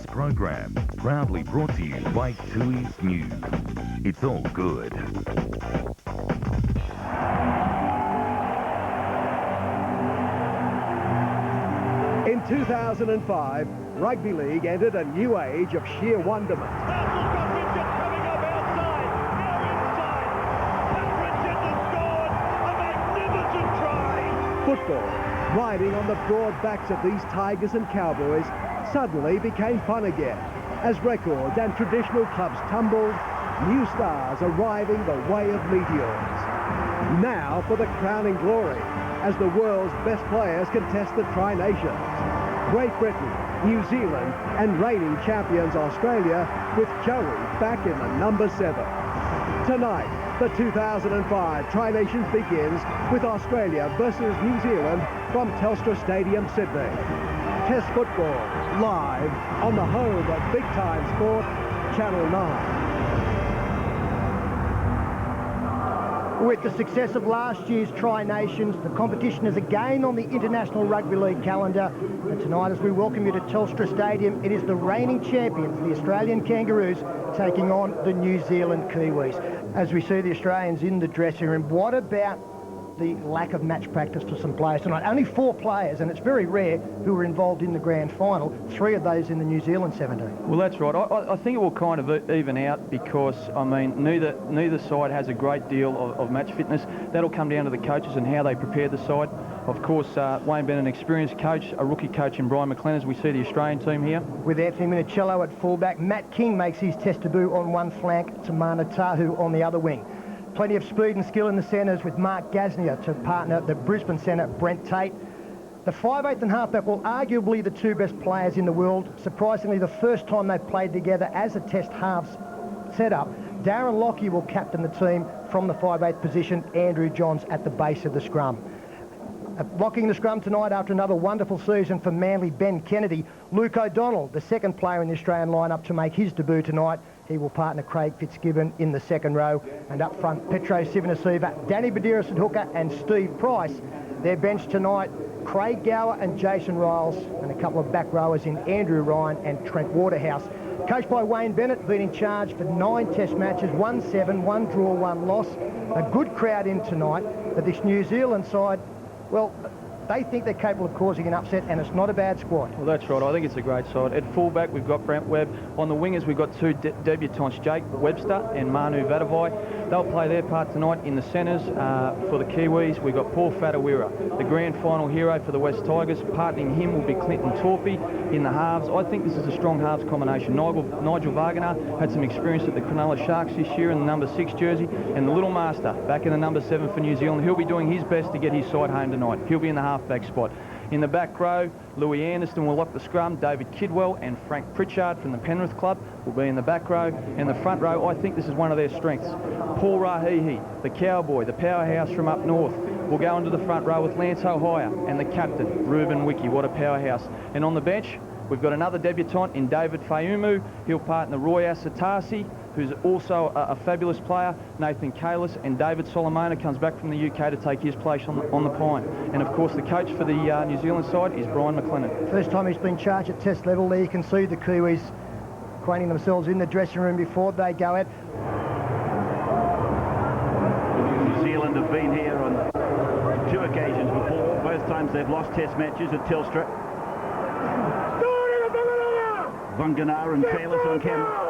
This program proudly brought to you by Tui's News. It's all good. In 2005, rugby league entered a new age of sheer wonderment. Football, riding on the broad backs of these Tigers and Cowboys, suddenly became fun again, as records and traditional clubs tumbled, new stars arriving the way of meteors. Now for the crowning glory, as the world's best players contest the Tri-Nations. Great Britain, New Zealand and reigning champions Australia, with Joey back in the number 7. Tonight, the 2005 Tri-Nations begins with Australia versus New Zealand from Telstra Stadium, Sydney. Test football, live on the home of Big Time Sport, Channel 9. With the success of last year's Tri-Nations, the competition is again on the International Rugby League calendar. And tonight, as we welcome you to Telstra Stadium, it is the reigning champions, the Australian Kangaroos, taking on the New Zealand Kiwis. As we see the Australians in the dressing room, what about the lack of match practice for some players tonight? Only 4 players, and it's very rare, who were involved in the grand final. 3 of those in the New Zealand 17. Well, that's right. I think it will kind of even out because, I mean, neither side has a great deal of match fitness. That'll come down to the coaches and how they prepare the side. Of course, Wayne Bennett, an experienced coach, a rookie coach in Brian McLennan, as we see the Australian team here. With Anthony Minicello at fullback, Matt King makes his test debut on one flank, Tamana Tahu on the other wing. Plenty of speed and skill in the centres, with Mark Gasnier to partner the Brisbane centre, Brent Tate. The 5'8" and halfback, well, arguably the 2 best players in the world. Surprisingly, the first time they've played together as a test halves setup. Darren Lockyer will captain the team from the 5'8" position, Andrew Johns at the base of the scrum. Blocking the scrum tonight after another wonderful season for Manly, Ben Kennedy. Luke O'Donnell, the second player in the Australian lineup to make his debut tonight. He will partner Craig Fitzgibbon in the second row. And up front, Petro Sivanasiva, Danny Badiris at hooker and Steve Price. Their bench tonight, Craig Gower and Jason Riles, and a couple of back rowers in Andrew Ryan and Trent Waterhouse. Coached by Wayne Bennett, been in charge for 9 test matches, 1-7, 1 draw, 1 loss. A good crowd in tonight, but this New Zealand side, well, they think they're capable of causing an upset, and it's not a bad squad. Well, that's right. I think it's a great side. At fullback, we've got Brent Webb. On the wingers, we've got 2 debutants, Jake Webster and Manu Vatavai. They'll play their part tonight in the centres. For the Kiwis, we've got Paul Whatuira, the grand final hero for the West Tigers. Partnering him will be Clinton Torpey in the halves. I think this is a strong halves combination. Nigel Wagner had some experience at the Cronulla Sharks this year in the number 6 jersey, and the little master back in the number 7 for New Zealand. He'll be doing his best to get his side home tonight. He'll be in the halfback spot. In the back row, Louis Anderson will lock the scrum. David Kidwell and Frank Pritchard from the Penrith Club will be in the back row. In the front row, I think this is one of their strengths. Paul Rahihi, the cowboy, the powerhouse from up north, will go into the front row with Lance O'Hire and the captain, Ruben Wiki. What a powerhouse. And on the bench, we've got another debutant in David Fayumu. He'll partner Roy Asatasi, who's also a fabulous player, Nathan Kalis, and David Solomona comes back from the UK to take his place on the pine. And of course, the coach for the New Zealand side is Brian McLennan. First time he's been charged at test level there. You can see the Kiwis acquainting themselves in the dressing room before they go out. New Zealand have been here on 2 occasions before. Both times they've lost test matches at Telstra. Vunganar and Kalis on camera.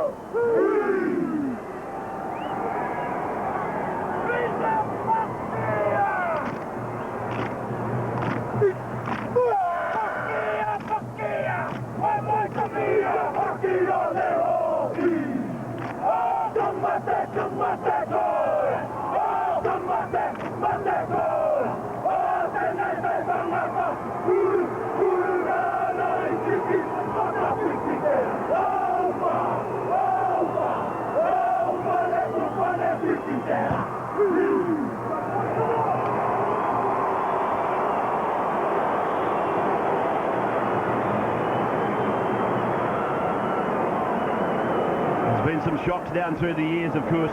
There's been some shocks down through the years, of course.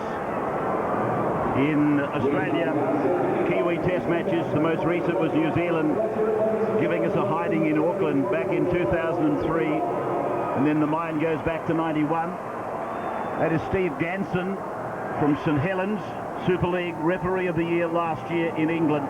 In Australia, Kiwi test matches, the most recent was New Zealand, giving us a hiding in Auckland back in 2003. And then the mind goes back to 91. That is Steve Ganson from St Helens, Super League Referee of the Year last year in England.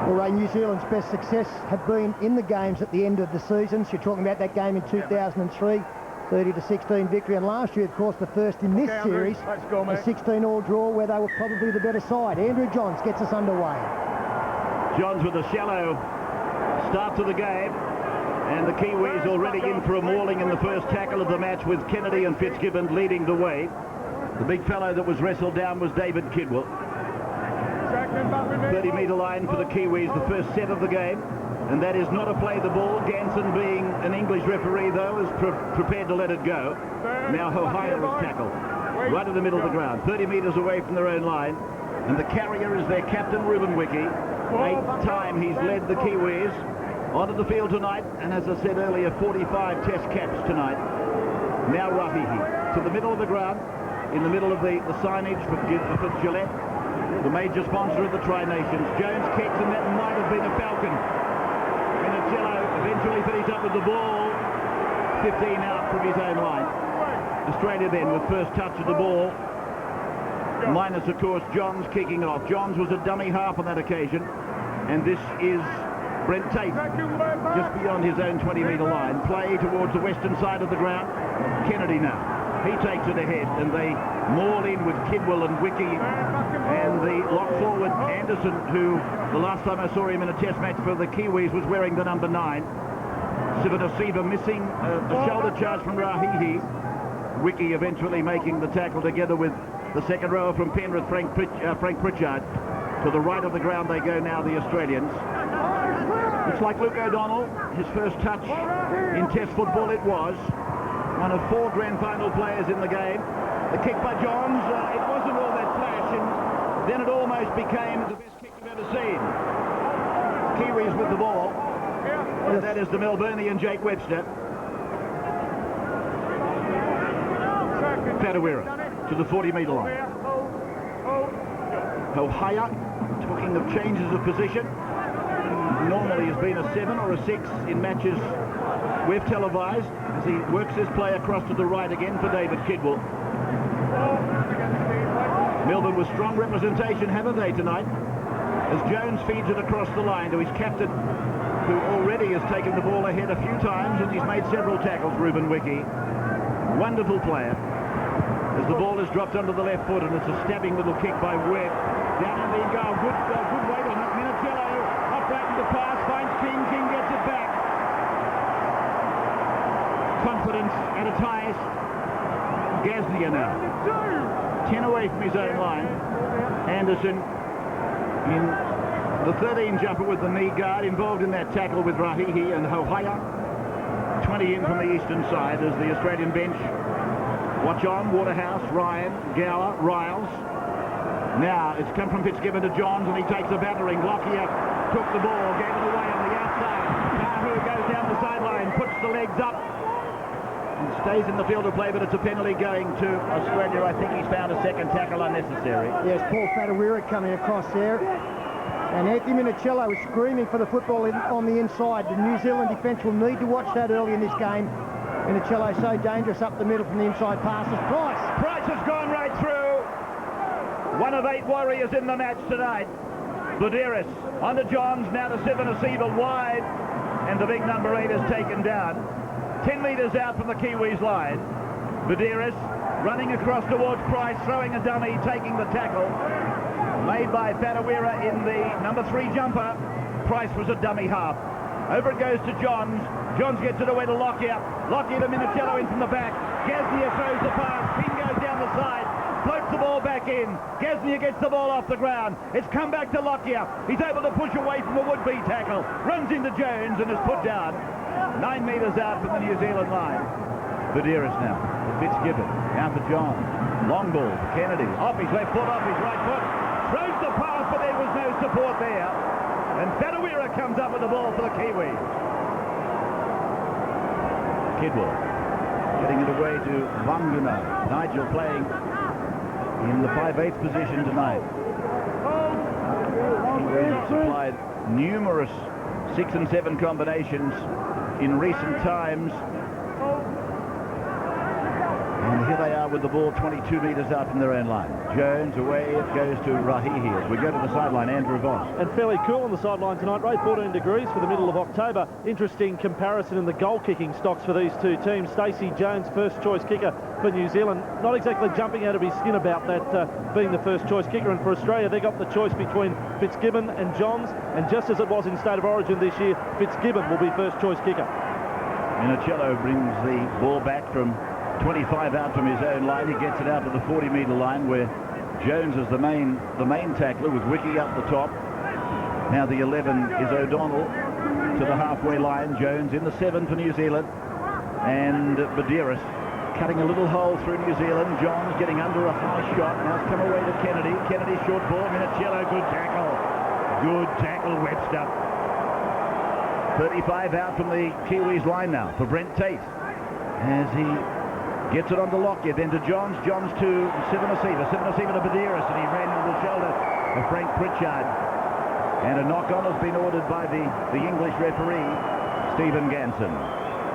Well, Ray, New Zealand's best success have been in the games at the end of the seasons. You're talking about that game in 2003, 30-16 victory, and last year, of course, the first in this series, a 16-all draw where they were probably the better side. Andrew Johns gets us underway. Johns with a shallow start to the game, and the Kiwis already in for a mauling in the first tackle of the match, with Kennedy and Fitzgibbon leading the way. The big fellow that was wrestled down was David Kidwell. 30-metre line for the Kiwis, the first set of the game, and that is not a play the ball. Ganson, being an English referee, though, is prepared to let it go. Now Hohaya is tackled right in the middle of the ground, 30 metres away from their own line, and the carrier is their captain, Ruben Wiki. 8th time he's led the Kiwis onto the field tonight, and as I said earlier, 45 test caps tonight. Now Rahihi to the middle of the ground, in the middle of the signage for Gillette, the major sponsor of the Tri-Nations. Jones kicks, and that might have been a falcon. Minicello eventually finished up with the ball, 15 out from his own line. Australia then with first touch of the ball, minus of course Johns kicking off. Johns was a dummy half on that occasion, and this is Brent Tate just beyond his own 20-metre line. Play towards the western side of the ground. Kennedy now. He takes it ahead, and they maul in with Kidwell and Wiki, and the lock forward Anderson, who the last time I saw him in a test match for the Kiwis was wearing the number 9. Sivanasiva missing a shoulder charge from Rahihi. Wiki eventually making the tackle together with the second rower from Penrith, Frank Pritchard. To the right of the ground they go now, the Australians. Looks like Luke O'Donnell, his first touch in test football it was. One of 4 grand final players in the game. The kick by Johns, it wasn't all that flash, and then it almost became the best kick you've ever seen. Kiwis with the ball, and that is the Melburnian Jake Webster. Whatuira to the 40-metre line. Hohaya, talking of changes of position, normally has been a 7 or a 6 in matches we've televised, as he works his play across to the right again for David Kidwell. Melbourne with strong representation, haven't they, tonight? As Jones feeds it across the line to his captain, who already has taken the ball ahead a few times, and he's made several tackles, Ruben Wiki. Wonderful player. As the ball is dropped under the left foot, and it's a stabbing little kick by Webb. Down in the goal, good weight on it. Minicello upright in the pass, finds King. King gets it back. Confidence at its highest. Gasnier now. 10 away from his own line. Anderson in the 13 jumper with the knee guard, involved in that tackle with Rahihi and Hohaya. 20 in from the eastern side as the Australian bench watch on. Waterhouse, Ryan, Gower, Riles. Now it's come from Fitzgibbon to Johns, and he takes a battering. Lockyer took the ball, gave it away on the outside. Tahu goes down the sideline, puts the legs up, and stays in the field of play, but it's a penalty going to Australia. I think he's found a second tackle unnecessary. Yes, Paul Whatuira coming across there. And Anthony Minicello is screaming for the football on the inside. The New Zealand defence will need to watch that early in this game. Minicello so dangerous up the middle from the inside passes. Price has gone right through. One of 8 warriors in the match tonight. Buderis on to Johns, now to Sivanasiva wide, and the big number 8 is taken down. 10 metres out from the Kiwis line. Buderis running across towards Price, throwing a dummy, taking the tackle. Made by Whatuira in the number 3 jumper. Price was a dummy half. Over it goes to Johns. Johns gets it away to Lockyer. Lockyer to Minicello in from the back. Gasnier throws the pass. King goes down the side. Floats the ball back in. Gasnier gets the ball off the ground. It's come back to Lockyer. He's able to push away from a would-be tackle. Runs into Jones and is put down. 9 metres out from the New Zealand line. Buderis now. Fitzgibbon. Down for Johns. Long ball for Kennedy. Off his left foot, off his right foot. Throws the pass, but there was no support there. And Whatuira comes up with the ball for the Kiwis. Kidwell getting it away to Vanguna. Nigel playing in the 5/8 position tonight. Kiwis supplied numerous 6 and 7 combinations in recent times And here they are with the ball 22 metres out from their own line. Jones, away it goes to Rahihi. As we go to the sideline, Andrew Voss. And fairly cool on the sideline tonight, Ray. 14 degrees for the middle of October. Interesting comparison in the goal-kicking stocks for these two teams. Stacey Jones, first-choice kicker for New Zealand. Not exactly jumping out of his skin about that being the first-choice kicker. And for Australia, they got the choice between Fitzgibbon and Johns. And just as it was in State of Origin this year, Fitzgibbon will be first-choice kicker. Minicello brings the ball back from 25 out from his own line. He gets it out to the 40-metre line where Jones is the main tackler with Wiki up the top. Now the 11 is O'Donnell to the halfway line. Jones in the 7 for New Zealand. And Badiris cutting a little hole through New Zealand. Johns getting under a high shot. Now it's come away to Kennedy. Kennedy short ball. Minicello, good tackle. Good tackle, Webster. 35 out from the Kiwis line now for Brent Tate. As he gets it on to Lockyer, then to Johns. Johns to Sivanasiva. Sivanasiva to Badiris, and he ran into the shoulder of Frank Pritchard. And a knock-on has been ordered by the English referee, Stephen Ganson.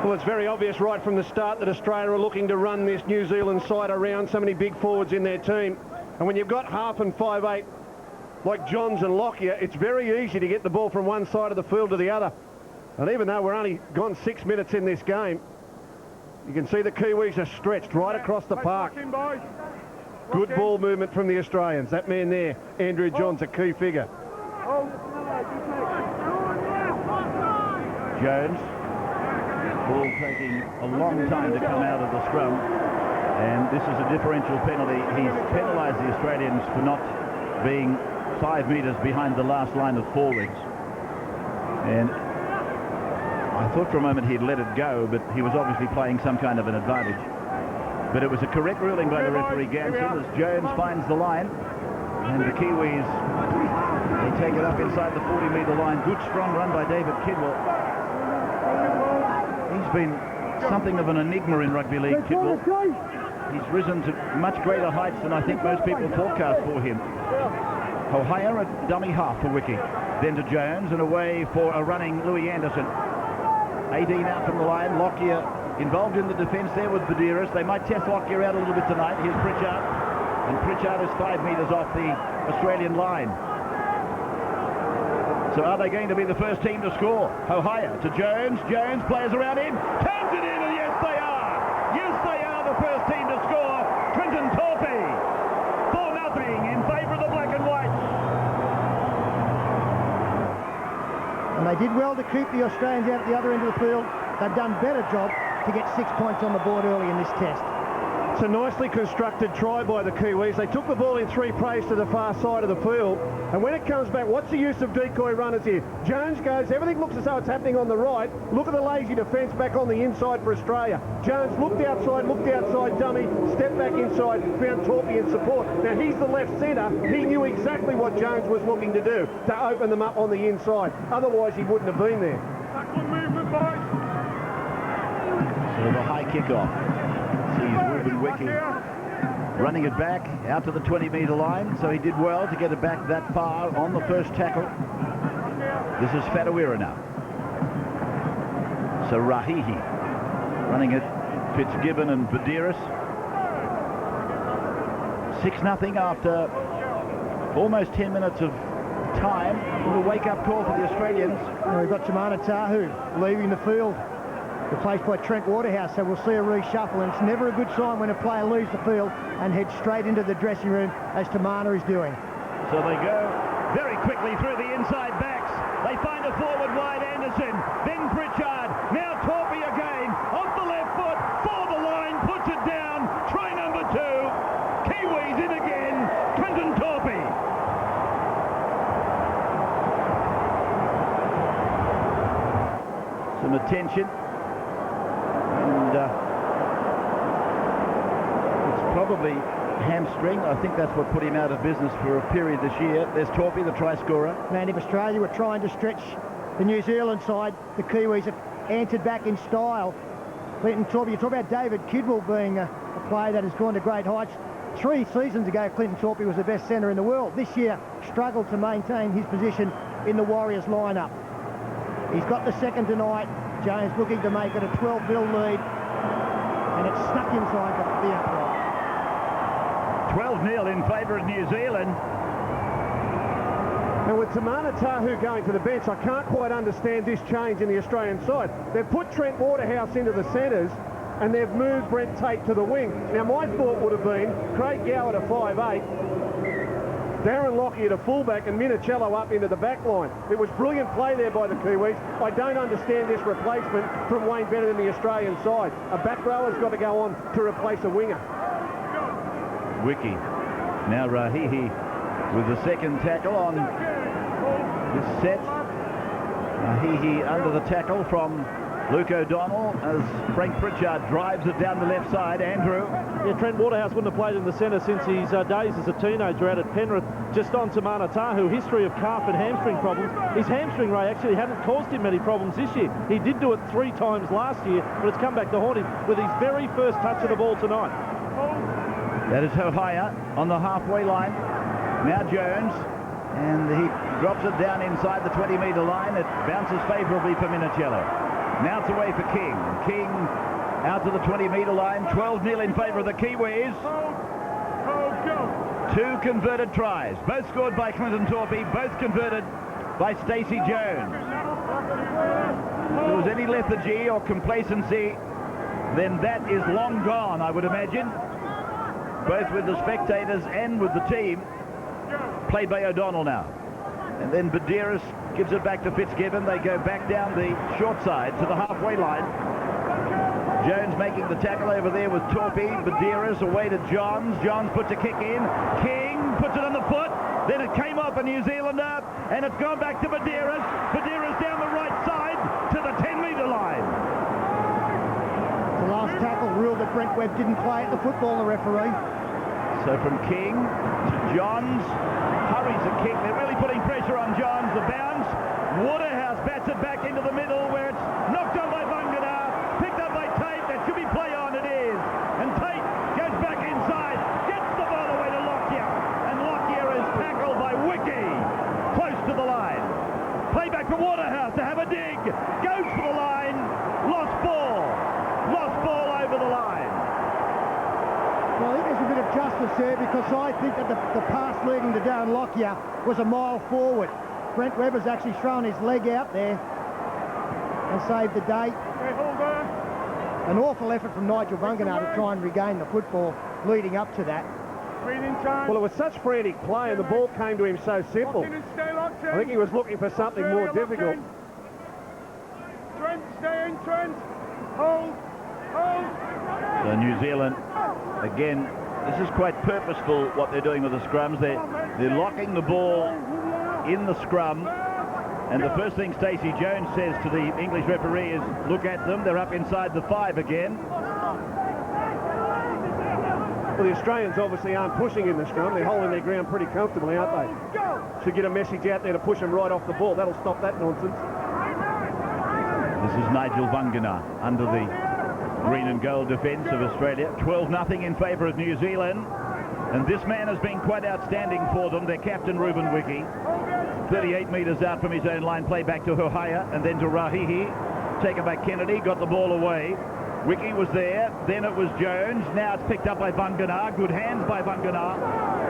Well, it's very obvious right from the start that Australia are looking to run this New Zealand side around. So many big forwards in their team. And when you've got half and 5'8", like Johns and Lockyer, it's very easy to get the ball from one side of the field to the other. And even though we're only gone 6 minutes in this game, you can see the Kiwis are stretched right across the park. Good ball movement from the Australians. That man there, Andrew Johns, a key figure. Jones. Ball taking a long time to come out of the scrum. And this is a differential penalty. He's penalised the Australians for not being 5 metres behind the last line of forwards. And I thought for a moment he'd let it go, but he was obviously playing some kind of an advantage. But it was a correct ruling by the referee Ganson as Jones finds the line. And the Kiwis, they take it up inside the 40-metre line. Good strong run by David Kidwell. He's been something of an enigma in rugby league, Kidwell. He's risen to much greater heights than I think most people forecast for him. Ohio at dummy half for Wiki. Then to Jones and away for a running Louis Anderson. 18 out from the line. Lockyer involved in the defence there with Badiris. They might test Lockyer out a little bit tonight. Here's Pritchard. And Pritchard is 5 metres off the Australian line. So are they going to be the first team to score? Ohio to Jones. Jones plays around him. Turns it in, and yes they are. Yes they are the first team to score. Quinton Torpey. 4-0 in favour of the black and whites. And they did well to keep the Australians out at the other end of the field. They've done a better job to get 6 points on the board early in this test. It's a nicely constructed try by the Kiwis. They took the ball in 3 plays to the far side of the field. And when it comes back, what's the use of decoy runners here? Jones goes, everything looks as though it's happening on the right. Look at the lazy defence back on the inside for Australia. Jones looked outside, dummy, stepped back inside, found Torpey in support. Now he's the left centre. He knew exactly what Jones was looking to do, to open them up on the inside. Otherwise he wouldn't have been there. So the high kick-off. Sees Ruben Wiki running it back out to the 20-metre line, so he did well to get it back that far on the first tackle. This is Whareira now. So Rahihi running it, Fitzgibbon and Badiris. 6-0 after almost 10 minutes of time. A wake-up call for the Australians. Now we've got Tamana Tahu leaving the field, replaced by Trent Waterhouse, so we'll see a reshuffle, and it's never a good sign when a player leaves the field and heads straight into the dressing room, as Tamana is doing. So they go very quickly through the inside backs. They find a forward wide Anderson, then Pritchard, now Torpey again, off the left foot, for the line, puts it down, try number 2, Kiwis in again, Quinton Torpey. Some attention. It's probably hamstring. I think that's what put him out of business for a period this year. There's Torpey, the try scorer. Man, if Australia were trying to stretch the New Zealand side, the Kiwis have answered back in style. Clinton Torpey, you talk about David Kidwell being a player that has gone to great heights. 3 seasons ago, Clinton Torpey was the best centre in the world. This year, struggled to maintain his position in the Warriors lineup. He's got the second tonight. Jones looking to make it a 12-0 lead. and it's stuck inside the upright. 12-0 in favour of New Zealand. And with Tamana Tahu going to the bench, I can't quite understand this change in the Australian side. They've put Trent Waterhouse into the centres and they've moved Brent Tate to the wing. Now, my thought would have been Craig Gower to 5'8", Darren Lockyer to fullback and Minicello up into the back line. It was brilliant play there by the Kiwis. I don't understand this replacement from Wayne Bennett in the Australian side. A back rower's got to go on to replace a winger. Wiki. Now Rahihi with the second tackle on this set. Rahihi under the tackle from Luke O'Donnell as Frank Pritchard drives it down the left side. Andrew. Yeah, Trent Waterhouse wouldn't have played in the centre since his days as a teenager out at Penrith. Just on Tamana Tahu, history of calf and hamstring problems. His hamstring, Ray, actually hadn't caused him many problems this year. He did do it 3 times last year, but it's come back to haunt him with his very first touch of the ball tonight. That is Hohaya on the halfway line. Now Jones, and he drops it down inside the 20-metre line. It bounces favourably for Minicello. Now it's away for King. King out to the 20-metre line. 12-0 in favour of the Kiwis. 2 converted tries. Both scored by Clinton Torpey. Both converted by Stacey Jones. If there was any lethargy or complacency, then that is long gone, I would imagine. Both with the spectators and with the team. Played by O'Donnell now. And then Badiris gives it back to Fitzgibbon. They go back down the short side to the halfway line. Jones making the tackle over there with Torpey. Badiris away to Johns. Johns puts a kick in. King puts it on the foot. Then it came off a New Zealander. And it's gone back to Badiris. Badiris down the right side to the 10-metre line. The last tackle ruled that Brent Webb didn't play at the football, the referee. So from King to Johns, hurries a kick. They're really putting pressure on Johns. The bounce. Waterhouse bats it back into the middle where it's knocked on by Vangana. Picked up by Tate. That should be play on. It is. And Tate goes back inside. Gets the ball away to Lockyer. And Lockyer is tackled by Wiki. Close to the line. Play back for Waterhouse to have a dig. Goes for the line. Lost ball. Lost ball over the line. Well, I think there's a bit of justice there because I think that the pass leading to Darren Lockyer was a mile forward. Brent Webb has actually thrown his leg out there and saved the day. An awful effort from Nigel Vangana to try and regain the football leading up to that. Well, it was such frantic play and the ball came to him so simple. I think he was looking for something more difficult. Trent, stay in, Trent. Hold. So New Zealand, again, this is quite purposeful what they're doing with the scrums. They're locking the ball in the scrum. And the first thing Stacey Jones says to the English referee is, look at them, they're up inside the 5 again. Well, the Australians obviously aren't pushing in the scrum. They're holding their ground pretty comfortably, aren't they? Should get a message out there to push them right off the ball. That'll stop that nonsense. This is Nigel Vangana under the green and gold defence of Australia. 12-0 in favour of New Zealand. And this man has been quite outstanding for them, their captain Ruben Wiki. 38 metres out from his own line, play back to Hohaya and then to Rahihi. Taken by Kennedy, got the ball away. Wiki was there, then it was Jones. Now it's picked up by Vangana. Good hands by Vangana.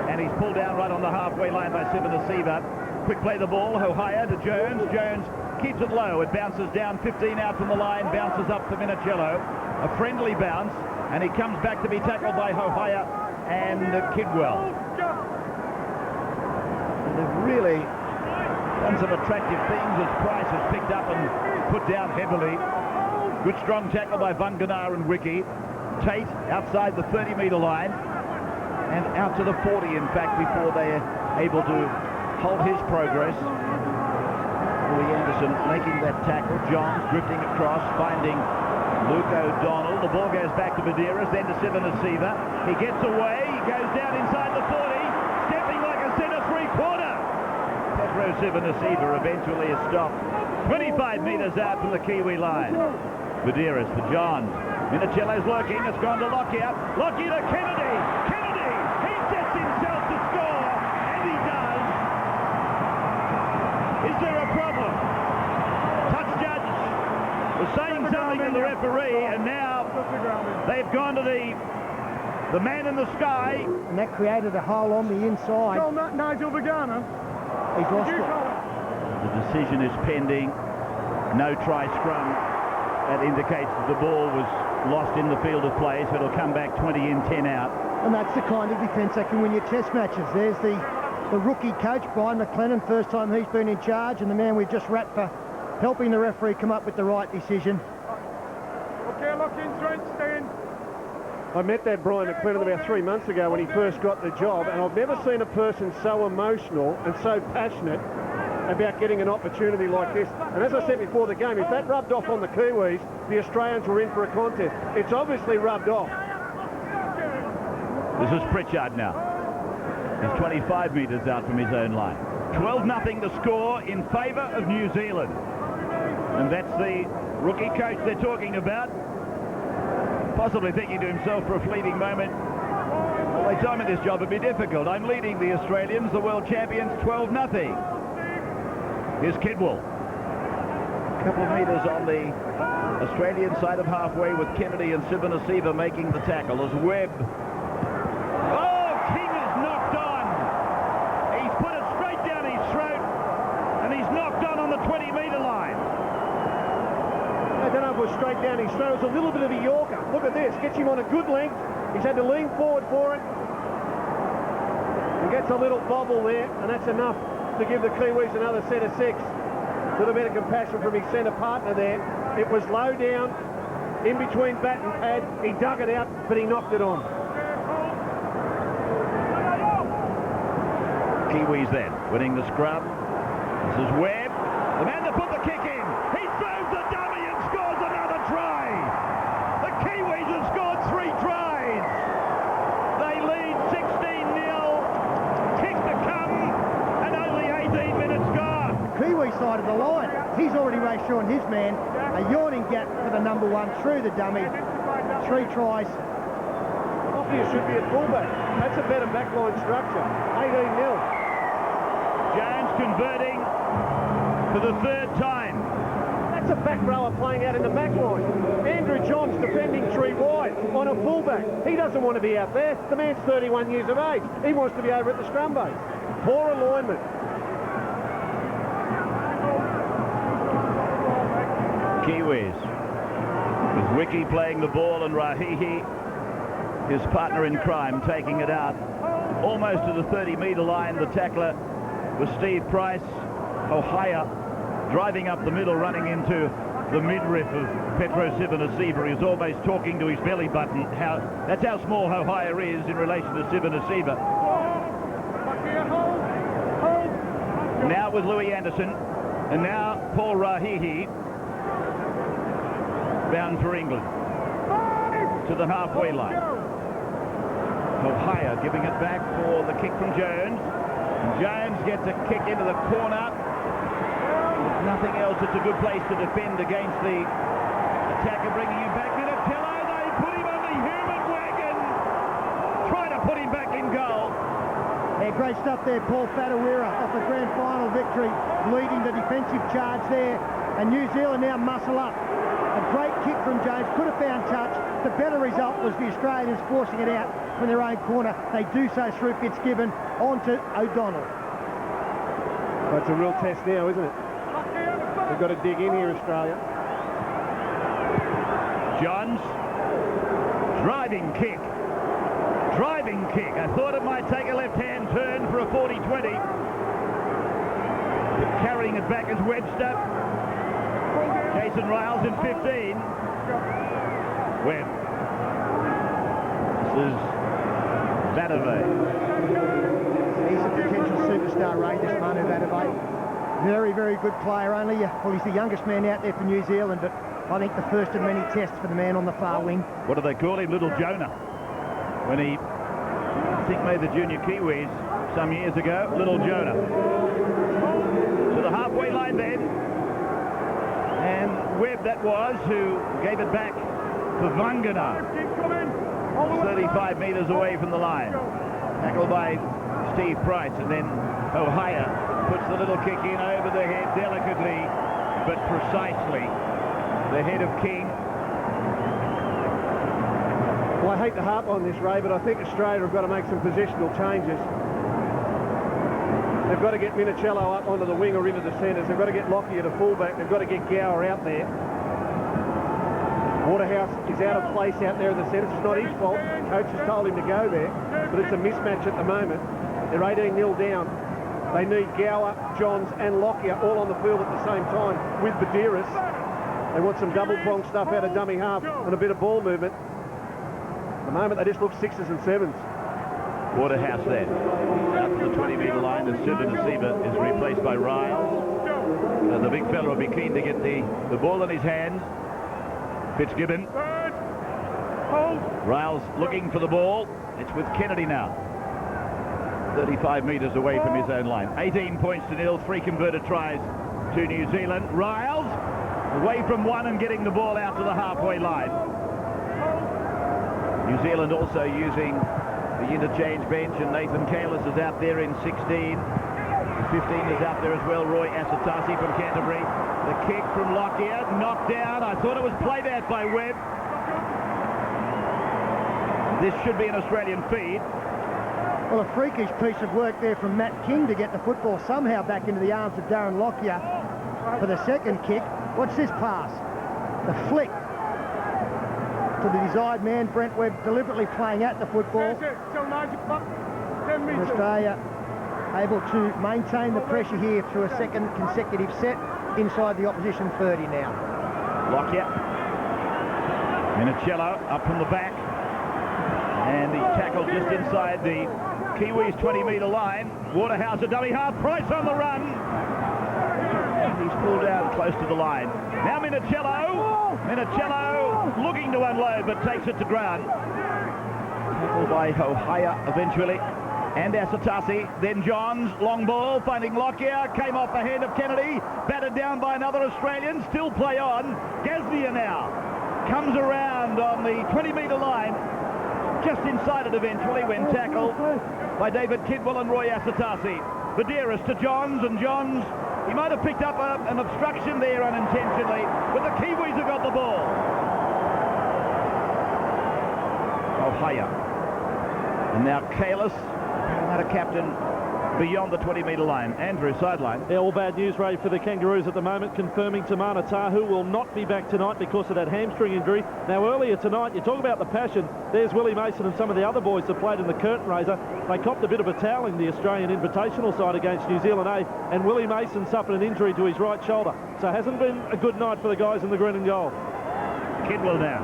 And he's pulled down right on the halfway line by Sivanasiva. Quick play the ball, Hohaya to Jones. Jones keeps it low. It bounces down 15 out from the line, bounces up to Minicello. A friendly bounce, and he comes back to be tackled by Hohaya and Kidwell. And they've really done some attractive things as Price has picked up and put down heavily. Good strong tackle by Vangana and Wiki. Tate outside the 30-metre line and out to the 40, in fact, before they are able to hold his progress. Willie Anderson making that tackle. Johns drifting across, finding Luke O'Donnell. The ball goes back to Badiris, then to Sivanasiva. He gets away, he goes down inside the 40, stepping like a centre three-quarter. Petro Sivanasiva eventually is stopped 25 metres out from the Kiwi line. Badiris for Johns. Minicello's lurking, it's gone to Lockyer. Lockyer to Kennedy. Kennedy, he sets himself to score, and he does. Is there a problem? Touch judge was saying something to the referee, and now They've gone to the man in the sky. And that created a hole on the inside. Nigel Vagana. He's lost it. The decision is pending. No try scrum. That indicates that the ball was lost in the field of play, so it'll come back 20 in, 10 out. And that's the kind of defence that can win your test matches. There's the rookie coach, Brian McLennan, first time he's been in charge, and the man we've just wrapped for helping the referee come up with the right decision. Okay, lock in, Trent, stay in. I met that Brian McLennan about 3 months ago when he first got the job, and I've never seen a person so emotional and so passionate about getting an opportunity like this. And as I said before the game, if that rubbed off on the Kiwis, the Australians were in for a contest. It's obviously rubbed off. This is Pritchard now. He's 25 metres out from his own line. 12-0 the score in favour of New Zealand. And that's the rookie coach they're talking about. Possibly thinking to himself for a fleeting moment, well, they told me this job would be difficult. I'm leading the Australians, the world champions, 12-0. Here's Kidwell. A couple of metres on the Australian side of halfway with Kennedy and Sivanasiva making the tackle as Webb. Oh, King is knocked on. He's put it straight down his throat and he's knocked on the 20-metre line. I don't know if it was straight down his throat. It was a little bit of a Yorker. Look at this. Gets him on a good length. He's had to lean forward for it. And gets a little bobble there, and that's enough to give the Kiwis another set of 6. A little bit of compassion from his centre partner there. It was low down, in between bat and pad. He dug it out, but he knocked it on. Kiwis then, winning the scrum. This is Webb. The man that put the kick in. He throws the dummy and scores another try. The Kiwis have scored 3 tries. They lead 16-0. Kick to come, and only 18 minutes gone. Kiwi side of the line. He's already reassuring his man. A yawning gap for the number 1 through the dummy. 3 tries. Lockyer should be at fullback. That's a better backline structure. 18-0. Jones converting for the 3rd time. That's a back rower playing out in the back line. Andrew Johns defending 3 wide on a fullback. He doesn't want to be out there. The man's 31 years of age. He wants to be over at the scrum base. Poor alignment. Kiwis with Wiki playing the ball and Rahihi, his partner in crime, taking it out almost to the 30-metre line. The tackler was Steve Price. Ohaya driving up the middle, running into the midriff of Petro Sivanasiva. He's almost talking to his belly button. That's how small Ohaya is in relation to Sivanasiva. Now with Louis Anderson, and now Paul Rahihi, bound for England to the halfway line. Ohaya giving it back for the kick from Jones. Jones gets a kick into the corner. There's nothing else. It's a good place to defend against the attacker, bringing him back in.Atello, they put him on the human wagon. Try to put him back in goal. Yeah, great stuff there, Paul Fatawira off the grand final victory, leading the defensive charge there. And New Zealand now muscle up. A great kick from Jones, could have found touch. The better result was the Australians forcing it out from their own corner. They do so through Fitzgibbon onto O'Donnell. That's a real test now, isn't it? We've got to dig in here, Australia. Johns, driving kick. Driving kick. I thought it might take a left-hand turn for a 40-20. But carrying it back is Webster. Jason Riles in 15. Webb. This is Vadavai. He's a potential superstar, Rangers, Manu Vadavai. Very, very good player. Well, he's the youngest man out there for New Zealand, but I think the first of many tests for the man on the far wing. What do they call him? Little Jonah. When he, I think, made the junior Kiwis some years ago. Little Jonah. To the halfway line then. And Webb that was, who gave it back for Vangana. 35 metres away from the line. Tackled by Steve Price, and then Ohaya puts the little kick in over the head delicately, but precisely. The head of King. Well, I hate to harp on this, Ray, but I think Australia have got to make some positional changes. They've got to get Minicello up onto the wing or into the centres. They've got to get Lockyer to fullback. They've got to get Gower out there. Waterhouse is out of place out there in the centres. It's not his fault. Coach has told him to go there, but it's a mismatch at the moment. They're 18-0 down. They need Gower, Johns and Lockyer all on the field at the same time with Badiris. They want some double-prong stuff out of dummy half and a bit of ball movement. At the moment, they just look 6s and 7s. Waterhouse then. Out to the 20-metre line as Sidney Nasiba is replaced by Riles. The big fella will be keen to get the ball in his hands. Fitzgibbon. Riles looking for the ball. It's with Kennedy now. 35 metres away from his own line. 18 points to 0. 3 converted tries to New Zealand. Riles away from one and getting the ball out to the halfway line. New Zealand also using the interchange bench, and Nathan Kalis is out there in 16. 15 is out there as well. Roy Asatasi from Canterbury. The kick from Lockyer, knocked down. I thought it was played out by Webb. This should be an Australian feed. Well, a freakish piece of work there from Matt King to get the football somehow back into the arms of Darren Lockyer for the second kick. What's this pass? The flick to the desired man. Brent Webb deliberately playing at the football. Australia able to maintain the pressure here through a second consecutive set inside the opposition 30 now. Lockyer. Minicello up from the back. And he's tackled just inside the Kiwis 20-metre line. Waterhouse a dummy half. Price on the run. And he's pulled down close to the line. Now Minicello. Minicello looking to unload but takes it to ground. Tackled by Hohaya eventually. And Asatasi, then Johns, long ball, finding Lockyer, came off the hand of Kennedy, battered down by another Australian, still play on. Gasnier now comes around on the 20-metre line, just inside it eventually when tackled by David Kidwell and Roy Asatasi. Badiris to Johns, and Johns, he might have picked up an obstruction there unintentionally, but the Kiwis have got the ball. Hohaya. And now Kalis. Not a captain beyond the 20-metre line. Andrew, sideline. Yeah, all bad news, Ray, for the Kangaroos at the moment, confirming Tamana Tahu will not be back tonight because of that hamstring injury. Now, earlier tonight, you talk about the passion. There's Willie Mason and some of the other boys that played in the curtain raiser. They copped a bit of a toweling, the Australian Invitational side against New Zealand A, and Willie Mason suffered an injury to his right shoulder. So it hasn't been a good night for the guys in the green and gold. Kidwell now.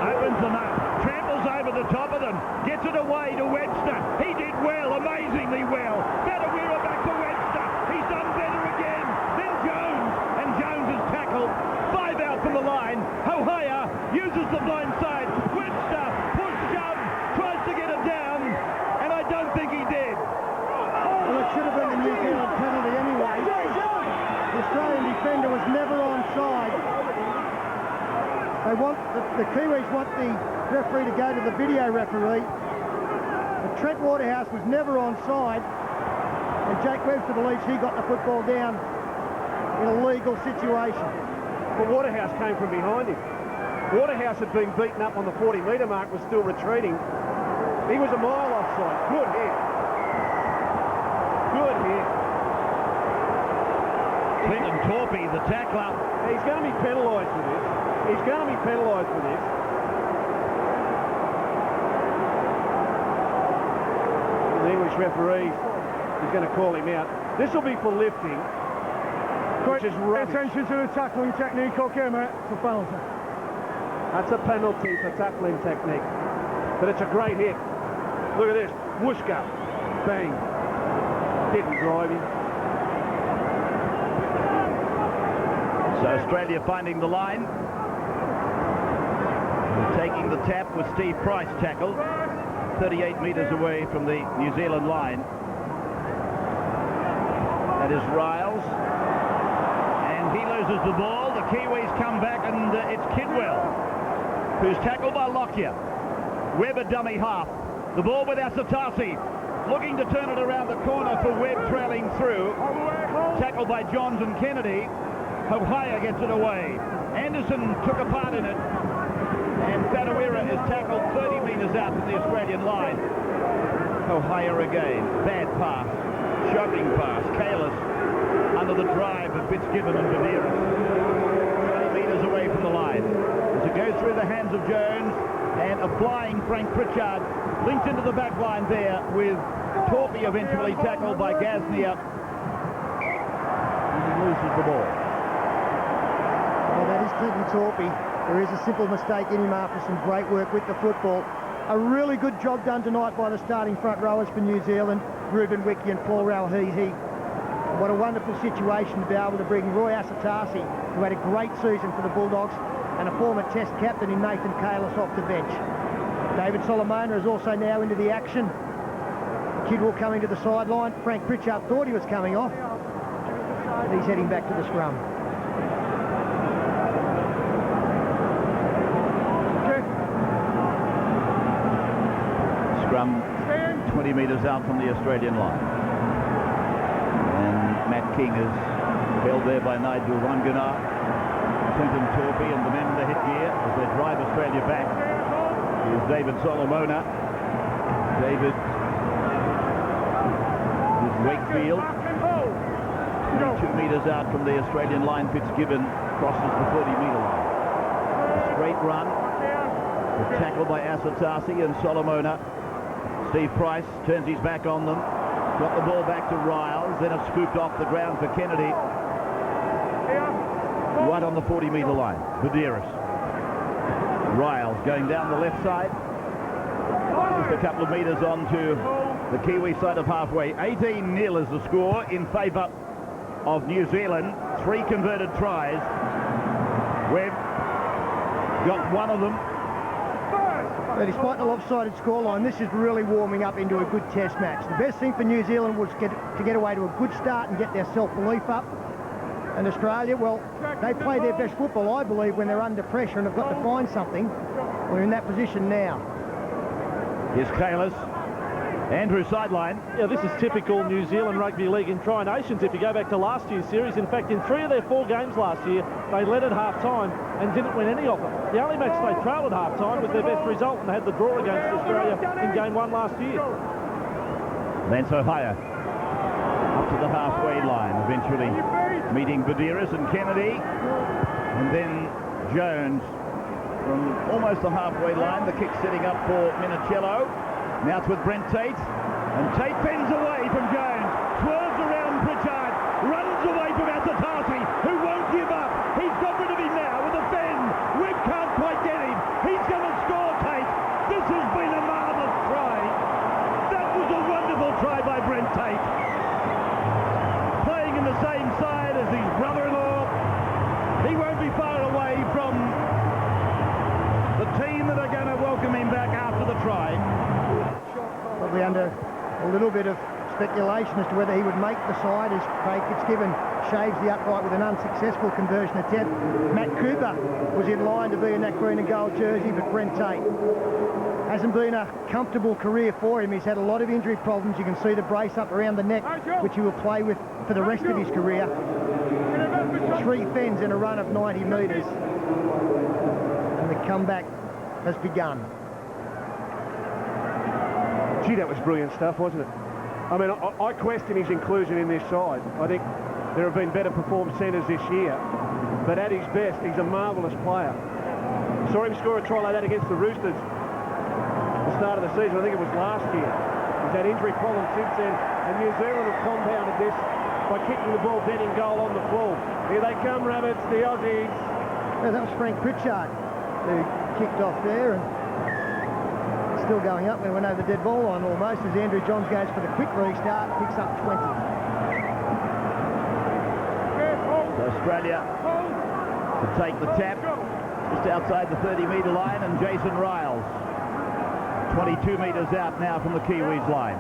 Opens them up. Tramples over the top of them. Gets it away to Webster. He did well, amazingly well. Badawira back to Webster. He's done better again. Then Jones. And Jones is tackled. 5 out from the line. Hohaya uses the blind side. Webster, push, shove, tries to get it down. And I don't think he did. Well, it should have been a New Zealand penalty anyway. The Australian defender was never onside. They want the Kiwis want the referee to go to the video referee. But Trent Waterhouse was never onside, and Jake Webster believes he got the football down in a legal situation. But Waterhouse came from behind him. Waterhouse had been beaten up on the 40-metre mark, was still retreating. He was a mile offside. Good hit. Good hit. Clinton Torpey, the tackler. He's going to be penalised for this. He's going to be penalised for this. The English referee is going to call him out. This will be for lifting. Which is rubbish. Attention to the tackling technique, okay, mate? For penalty. That's a penalty for tackling technique. But it's a great hit. Look at this. Whooshka. Bang. Didn't drive him. So Australia finding the line. Taking the tap with Steve Price tackled. 38 metres away from the New Zealand line. That is Riles. And he loses the ball. The Kiwis come back, and it's Kidwell, who's tackled by Lockyer. Webb a dummy half. The ball with Asatasi. Looking to turn it around the corner for Webb trailing through. Tackled by Johns and Kennedy. Hohaya gets it away. Anderson took a part in it. And Badawira is tackled 30 metres out from the Australian line. O'Hare again. Bad pass. Shocking pass. Kalis under the drive of Fitzgibbon and Badira. 20 metres away from the line. As it goes through the hands of Jones, and a flying Frank Pritchard linked into the back line there with Torpy eventually tackled by Gaznia. And he loses the ball. Well, that is Clinton Torpy. There is a simple mistake in him after some great work with the football. A really good job done tonight by the starting front rowers for New Zealand, Ruben Wiki and Paul Rauhihi. What a wonderful situation to be able to bring Roy Asatasi, who had a great season for the Bulldogs, and a former Test captain in Nathan Kalis off the bench. David Solomona is also now into the action. Kidwell coming to the sideline. Frank Pritchard thought he was coming off, and he's heading back to the scrum. Scrum 20 metres out from the Australian line. And Matt King is held there by Nigel Wanganar, Clinton Torpy, and the men in the headgear as they drive Australia back. Here's David Solomona. David with Wakefield. 22 metres out from the Australian line. Fitzgibbon crosses the 30-metre line. A straight run. A tackle by Asatasi and Solomona. Steve Price turns his back on them. Got the ball back to Riles. Then it's scooped off the ground for Kennedy. Right on the 40-metre line. Badeiras. Riles going down the left side. Just a couple of metres on to the Kiwi side of halfway. 18-0 is the score in favour of New Zealand. 3 converted tries. Webb got one of them. But despite the lopsided scoreline, this is really warming up into a good test match. The best thing for New Zealand was to get away to a good start and get their self-belief up. And Australia, well, they play their best football, I believe, when they're under pressure and have got to find something. We're in that position now. Here's Kalis. Andrew sideline. Yeah, this is typical New Zealand Rugby League in Tri-Nations. If you go back to last year's series, in fact, in 3 of their 4 games last year, they led at half-time and didn't win any of them. The only match they trailed at half-time was their best result, and they had the draw against Australia in Game 1 last year. Lance O'Hare up to the halfway line, eventually meeting Badeiras and Kennedy. And then Jones from almost the halfway line. The kick setting up for Minicello. Now it's with Brent Tate, and Tate bends away from Jones, swerves around Pritchard, runs away from Asatasi, who won't give up. He's got rid of him now with a bend. Webb can't quite get him. He's going to score, Tate. This has been a marvellous try. That was a wonderful try by Brent Tate. Playing in the same side as his brother-in-law. He won't be far away from the team that are going to welcome him back after the try. Probably under a little bit of speculation as to whether he would make the side as Craig Fitzgibbon shaves the upright with an unsuccessful conversion attempt. Matt Cooper was in line to be in that green and gold jersey, but Brent Tate hasn't been a comfortable career for him. He's had a lot of injury problems. You can see the brace up around the neck, which he will play with for the rest of his career. 3 fens in a run of 90 metres. And the comeback has begun. Gee, that was brilliant stuff, wasn't it? I mean, I question his inclusion in this side. I think there have been better performed centres this year, but at his best, he's a marvellous player. Saw him score a try like that against the Roosters at the start of the season. I think it was last year. He's had injury problems since then, and New Zealand have compounded this by kicking the ball dead in goal on the full. Here they come, Rabbits, the Aussies. Yeah, that was Frank Pritchard who kicked off there, and still going up. We went over the dead ball line almost as Andrew Johns goes for the quick restart, picks up 20. So Australia to take the tap just outside the 30-metre line, and Jason Riles 22 metres out now from the Kiwis line.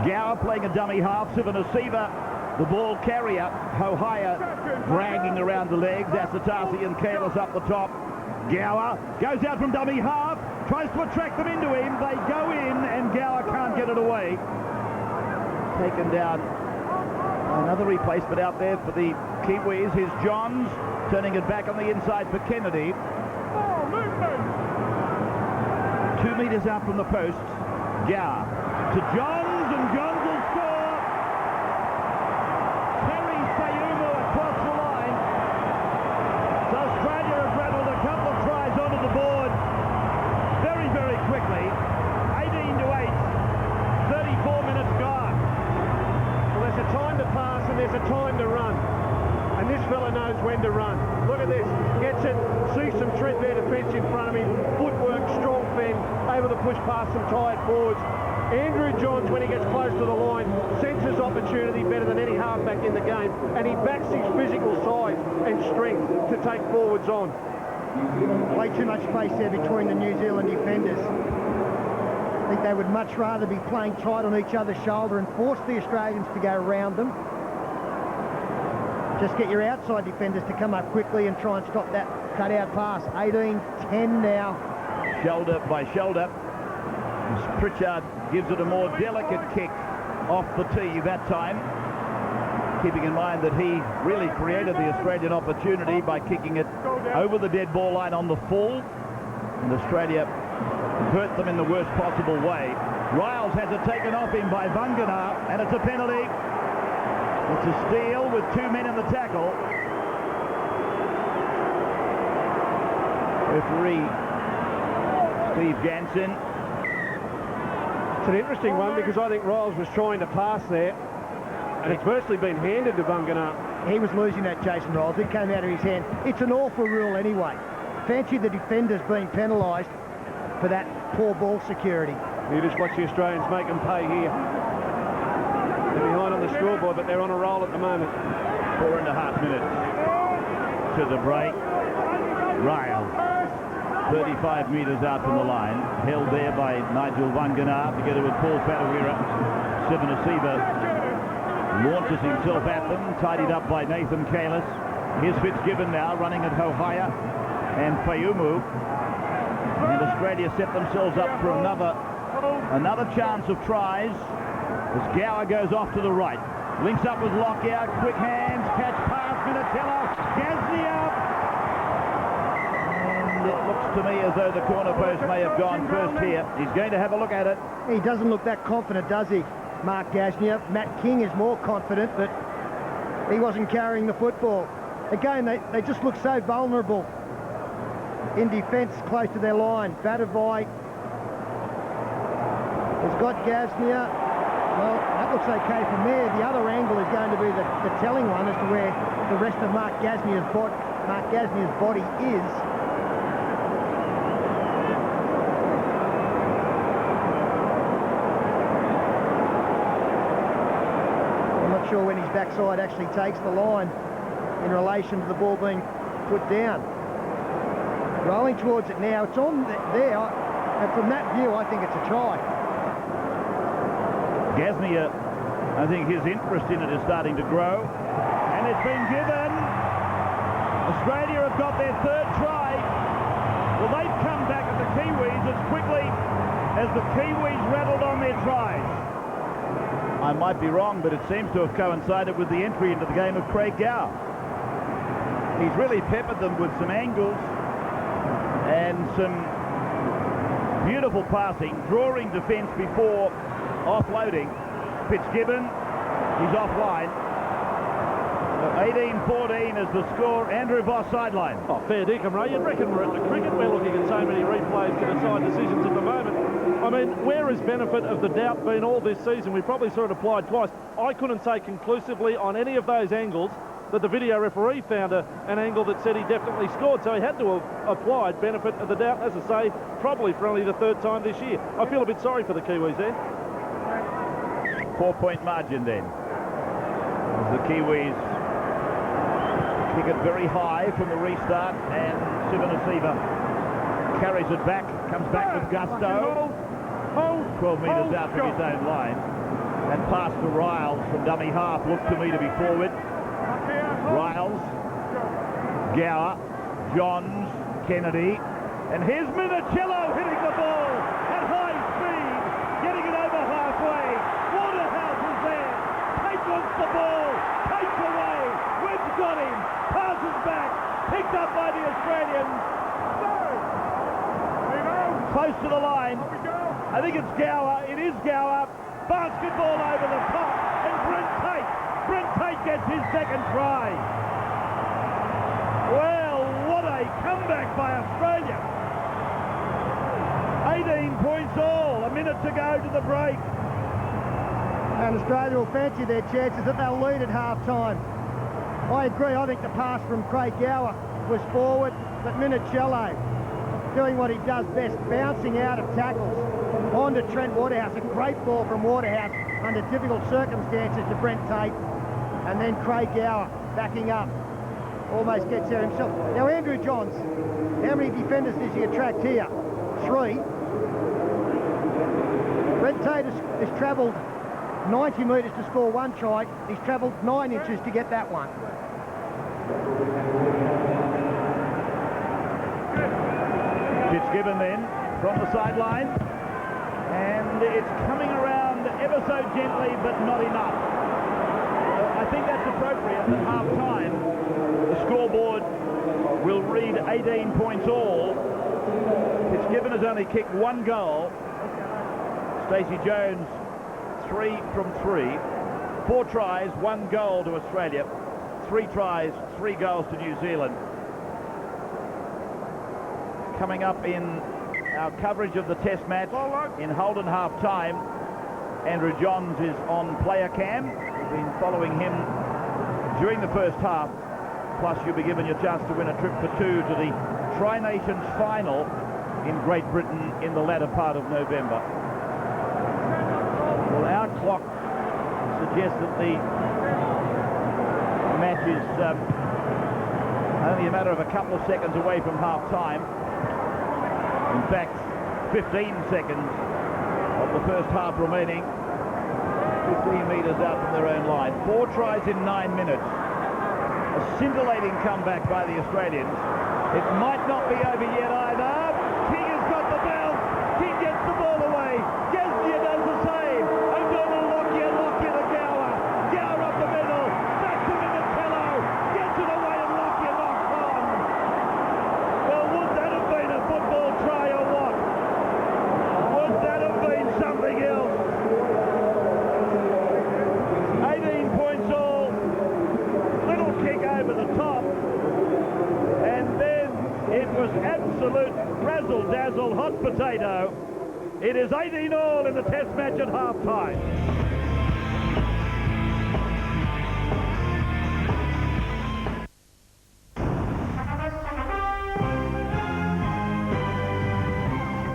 Gower playing a dummy half. Sivanasiva, the ball carrier. O'Hare dragging around the legs. Asatasi and Kalis up the top. Gower goes out from dummy half, tries to attract them into him. They go in, and Gower can't get it away. Taken down. Another replacement out there for the Kiwis. Here's Johns turning it back on the inside for Kennedy. 2 metres out from the post. Gower to Johns, and Johns will score. Terry Fayumu across the line. So Australia have rattled a couple of tries onto the board very, very quickly. 18-8, 34 minutes gone. Well, there's a time to pass and there's a time to run. And this fella knows when to run. Look at this. Gets it, sees some threadbare defence in front of him. Footwork, strong fend, able to push past some tired forwards. Andrew Johns, when he gets close to the line, senses opportunity better than any halfback in the game, and he backs his physical size and strength to take forwards on. Way too much space there between the New Zealand defenders. I think they would much rather be playing tight on each other's shoulder and force the Australians to go around them. Just get your outside defenders to come up quickly and try and stop that cut-out pass. 18-10 now. Shoulder by shoulder. Pritchard gives it a more delicate kick off the tee that time, keeping in mind that he really created the Australian opportunity by kicking it over the dead ball line on the full, and Australia hurt them in the worst possible way. Riles has it taken off him by Vangana, and it's a penalty. It's a steal with 2 men in the tackle. Referee Steve Ganson. It's an interesting one because I think Riles was trying to pass there, and it's virtually been handed to Vangana. He was losing that, Jason Riles. It came out of his hand. It's an awful rule anyway. Fancy the defenders being penalised for that poor ball security. You just watch the Australians make them pay here. They're behind on the scoreboard, but they're on a roll at the moment. 4.5 minutes to the break. Riles, 35 metres out from the line, held there by Nigel Vangana together with Paul Patawira. Sivanasiva launches himself at them, tidied up by Nathan Kalis. Here's Fitzgibbon now running at Hohaya and Fayumu. And Australia set themselves up for another chance of tries as Gower goes off to the right. Links up with Lockyer, quick hands, catch pass, Minatello, Gaznia. And it looks to me as though the corner post may have gone first here. He's going to have a look at it. He doesn't look that confident, does he, Mark Gaznia? Matt King is more confident, but he wasn't carrying the football. Again, they just look so vulnerable in defence close to their line. Badavai has got Gaznia. Well, that looks okay from there. The other angle is going to be the telling one as to where the rest of Mark Gaznia's body is. I'm not sure when his backside actually takes the line in relation to the ball being put down. Rolling towards it now. It's on there, and from that view, I think it's a try. Gaznia, I think his interest in it is starting to grow, and it's been given. Australia have got their third try. Well, they've come back at the Kiwis as quickly as the Kiwis rattled on their tries. I might be wrong, but it seems to have coincided with the entry into the game of Craig Gower. He's really peppered them with some angles and some beautiful passing, drawing defence before offloading. Fitzgibbon, he's offline. 18-14 is the score. Andrew Voss sideline. Oh, fair dinkum, Ray. You'd reckon we're at the cricket. We're looking at so many replays to decide decisions at the moment. I mean, where has benefit of the doubt been all this season? We probably saw it applied twice. I couldn't say conclusively on any of those angles that the video referee found an angle that said he definitely scored, so he had to have applied benefit of the doubt, as I say, probably for only the third time this year. I feel a bit sorry for the Kiwis there. 4-point margin then. As the Kiwis kick it very high from the restart, and Sivanasiva carries it back, comes back with gusto. 12 metres out from his own line. And pass to Riles from dummy half, looked to me to be forward. Riles, Gower, Johns, Kennedy, and here's Minatello hitting the ball at high speed, getting it over halfway. Waterhouse is there. Tate wants the ball. Tate's away. Webb's got him. Passes back. Picked up by the Australians. close to the line. I think it's Gower. It is Gower. Basketball over the top. And Brent Tate gets his second try. Well, what a comeback by Australia. 18 points all. A minute to go to the break. And Australia will fancy their chances that they'll lead at half-time. I agree. I think the pass from Craig Gower was forward, but Minicello doing what he does best, bouncing out of tackles onto Trent Waterhouse. A great ball from Waterhouse under difficult circumstances to Brent Tate. And then Craig Gower backing up. Almost gets there himself. Now, Andrew Johns, how many defenders does he attract here? 3. Brent Tate has travelled 90 metres to score 1 try. He's travelled 9 inches to get that one. Fitzgibbon then from the sideline, and it's coming around ever so gently, but not enough. I think that's appropriate at half-time. The scoreboard will read 18 points all. Fitzgibbon has only kicked 1 goal. Stacey Jones, 3 from 3. 4 tries, 1 goal to Australia. 3 tries, 3 goals to New Zealand. Coming up in our coverage of the Test match in Holden half-time, Andrew Johns is on player cam. We've been following him during the first half. Plus, you'll be given your chance to win a trip for 2 to the Tri-Nations final in Great Britain in the latter part of November. Well, our clock suggests that the match is only a matter of a couple of seconds away from half-time. In fact, 15 seconds of the first half remaining. 15 metres out from their own line. 4 tries in 9 minutes. A scintillating comeback by the Australians. It might not be over yet either. King has got the bell. King gets the ball away. Gesnia does the same. O'Donnell, Lockyer to Gower. Gower up the middle. Back to Minicello. Gets it away and Lockyer knocks on. Well, would that have been a football try or what? Would that have been something else? 18 points all. Little kick over the top. And then it was absolute razzle-dazzle, hot potato. It is 18 all in the Test match at half-time.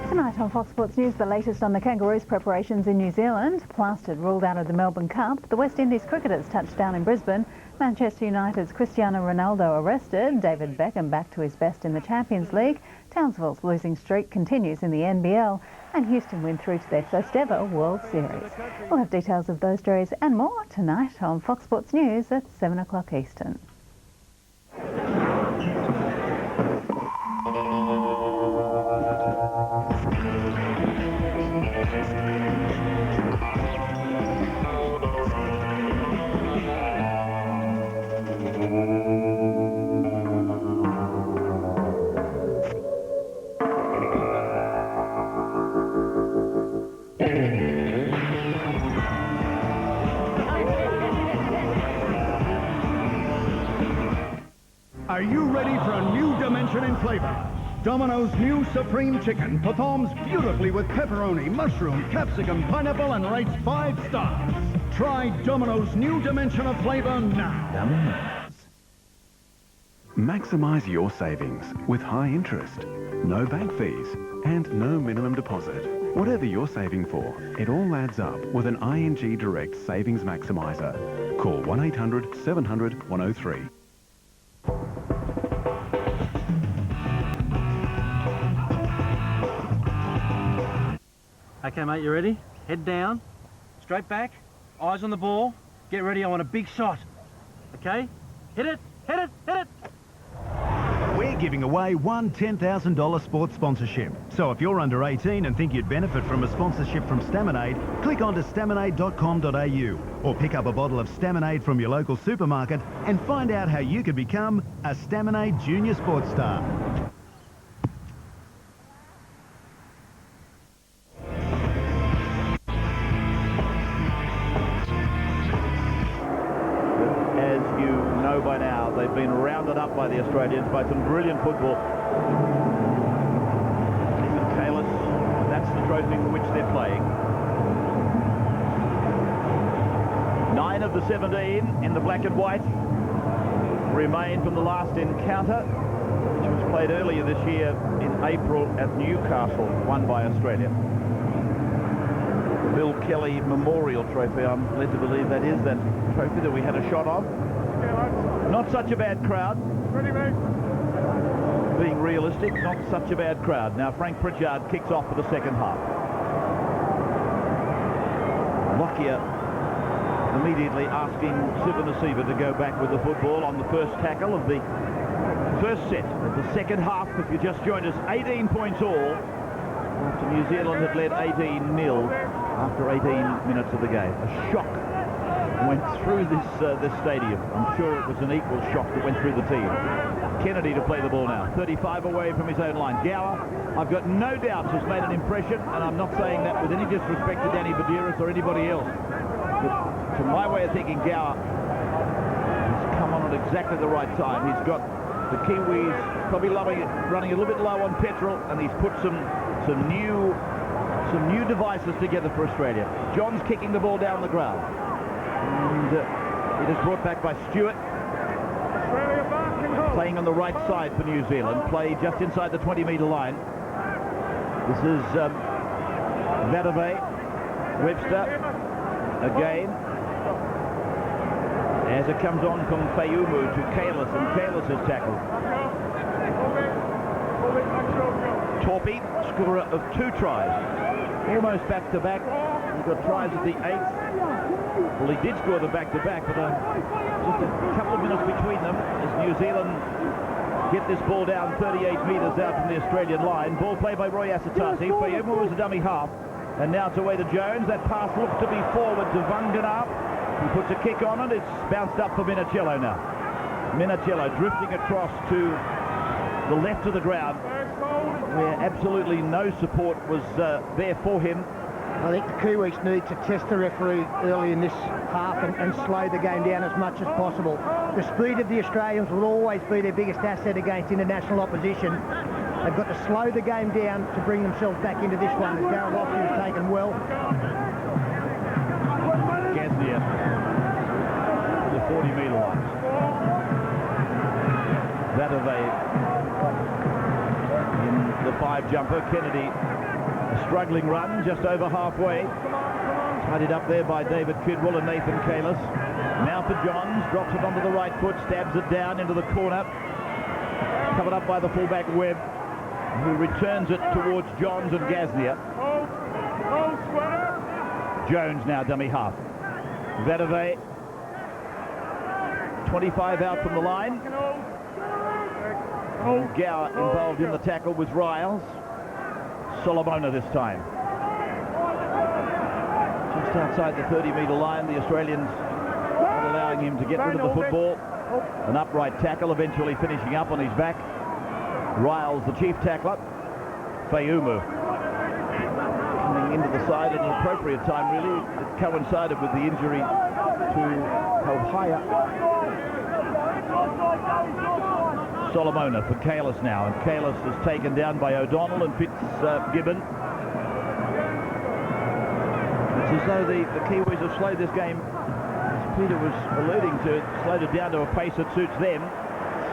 Tonight on Fox Sports News, the latest on the Kangaroos' preparations in New Zealand. Plastard ruled out of the Melbourne Cup. The West Indies cricketers touched down in Brisbane. Manchester United's Cristiano Ronaldo arrested. David Beckham back to his best in the Champions League. Townsville's losing streak continues in the NBL. And Houston win through to their first ever World Series. We'll have details of those stories and more tonight on Fox Sports News at 7 o'clock Eastern. Are you ready for a new dimension in flavor? Domino's new Supreme Chicken performs beautifully with pepperoni, mushroom, capsicum, pineapple, and rates 5 stars. Try Domino's new dimension of flavor now. Domino's. Maximize your savings with high interest, no bank fees, and no minimum deposit. Whatever you're saving for, it all adds up with an ING Direct Savings Maximizer. Call 1-800-700-103. Okay, mate, you ready? Head down, straight back, eyes on the ball. Get ready, I want a big shot. Okay? Hit it, hit it, hit it! We're giving away one $10,000 sports sponsorship. So if you're under 18 and think you'd benefit from a sponsorship from Staminade, click on to staminade.com.au or pick up a bottle of Staminade from your local supermarket and find out how you could become a Staminade Junior Sports Star. you know by now, they've been rounded up by the Australians by some brilliant football. Even Kalis, that's the trophy for which they're playing. 9 of the 17 in the black and white remain from the last encounter, which was played earlier this year in April at Newcastle, won by Australia. The Bill Kelly Memorial Trophy, I'm led to believe that is that trophy that we had a shot of. Not such a bad crowd. Being realistic, not such a bad crowd. Now Frank Pritchard kicks off for the second half. Lockyer immediately asking Siva Nasiba to go back with the football on the first tackle of the first set of the second half. If you just joined us, 18 points all after New Zealand had led 18-0 after 18 minutes of the game. A shock went through this stadium. I'm sure it was an equal shock that went through the team. Kennedy to play the ball now, 35 away from his own line. Gower, I've got no doubts, has made an impression, and I'm not saying that with any disrespect to Danny Buderus or anybody else. But to my way of thinking, Gower has come on at exactly the right time. He's got the Kiwis probably running a little bit low on petrol, and he's put some new devices together for Australia. John's kicking the ball down the ground, and it is brought back by Stewart. Playing on the right side for New Zealand, play just inside the 20-metre line. This is Vadavai, Webster again, as it comes on from Fayumu to Kalis, and Kalis is tackled. Torpy, scorer of 2 tries, almost back-to-back. He got tries at the 8th. Well, he did score the back-to-back, but just a couple of minutes between them as New Zealand get this ball down 38 metres out from the Australian line. Ball played by Roy Asatasi. Fayumu was a dummy half, and now it's away to Jones. That pass looks to be forward to Vanganap. He puts a kick on it. It's bounced up for Minichiello now. Minichiello drifting across to the left of the ground, where absolutely no support was there for him. I think the Kiwis need to test the referee early in this half and slow the game down as much as possible. The speed of the Australians will always be their biggest asset against international opposition. They've got to slow the game down to bring themselves back into this one, as Garibaldi has taken well. Gaznia, the 40-metre line. Vadavai in the 5-jumper. Kennedy, a struggling run just over halfway. Tidied up there by David Kidwell and Nathan Kalis. Now for Johns, drops it onto the right foot, stabs it down into the corner. Covered up by the fullback Webb, who returns it towards Johns and Gaznia. Jones now dummy half. Vadavai, 25 out from the line. Gower involved in the tackle with Riles. Solomona this time. Just outside the 30-metre line, the Australians not allowing him to get rid of the football. An upright tackle, eventually finishing up on his back. Riles, the chief tackler. Fayumu coming into the side at an appropriate time, really. It coincided with the injury to Ohaya. Solomona for Kalis now, and Kalis is taken down by O'Donnell and Fitzgibbon. It's as though the Kiwis have slowed this game, as Peter was alluding to, slowed it down to a pace that suits them.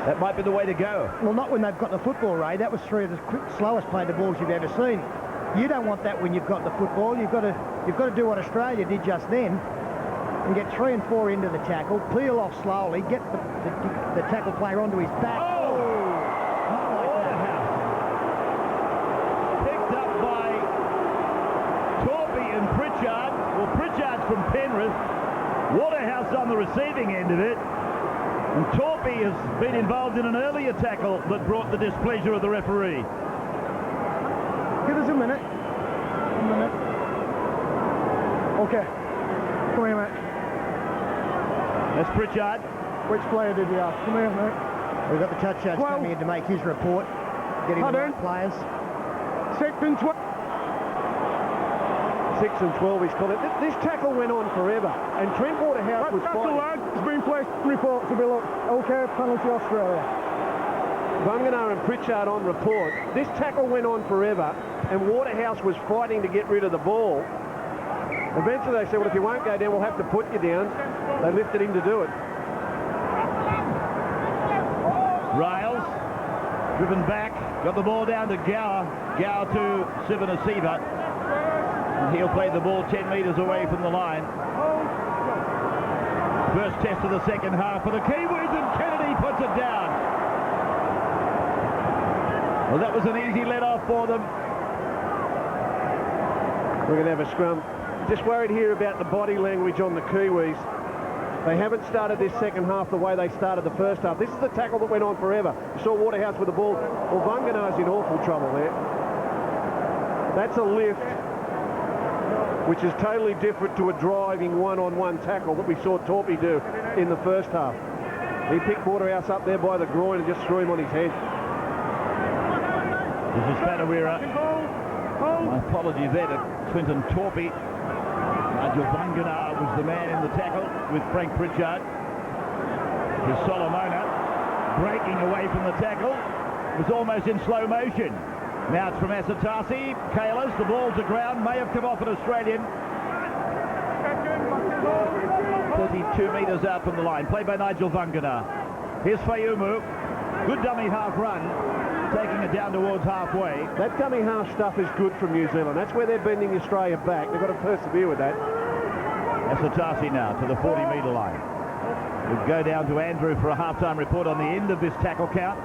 That might be the way to go. Well, not when they've got the football, Ray. That was 3 of the slowest played the balls you've ever seen. You don't want that when you've got the football. You've got to do what Australia did just then and get 3 and 4 into the tackle, peel off slowly, get the tackle player onto his back. Picked up by Torpy and Pritchard. Well, Pritchard's from Penrith. Waterhouse on the receiving end of it. And Torpy has been involved in an earlier tackle that brought the displeasure of the referee. Give us a minute. Okay. Come here, mate. That's Pritchard. Which player did you ask? Come here, mate. We've got the touch judge coming in to make his report, getting the right players. Second 12. 6 and 12 he's called it. This tackle went on forever, and Trent Waterhouse was fighting. It's been placed. Report to be looked. Okay, penalty Australia. Vungana and Pritchard on report. This tackle went on forever, and Waterhouse was fighting to get rid of the ball. Eventually they said, well, if you won't go down, we'll have to put you down. They lifted him to do it. Riles, driven back, got the ball down to Gower. Gower to Sivanasiva. And he'll play the ball 10 metres away from the line. First test of the second half for the Kiwis, and Kennedy puts it down. Well, that was an easy let-off for them. We're going to have a scrum. Just worried here about the body language on the Kiwis. They haven't started this second half the way they started the first half. This is the tackle that went on forever. You saw Waterhouse with the ball. Well, Vungana's in awful trouble there. That's a lift, which is totally different to a driving one-on-one tackle that we saw Torpy do in the first half. He picked Waterhouse up there by the groin and just threw him on his head. This is Panawira. My apologies there to Quinton Torpy. Nigel Vungana was the man in the tackle with Frank Pritchard. Here's Solomona breaking away from the tackle. It was almost in slow motion. Now it's from Asatasi. Kalas, the ball to ground, may have come off an Australian. 32 metres out from the line, played by Nigel Vungana. Here's Fayumu. Good dummy half run, taking it down towards halfway. That dummy half stuff is good from New Zealand. That's where they're bending Australia back. They've got to persevere with that. Asatasi now to the 40-metre line. We'll go down to Andrew for a half-time report on the end of this tackle count.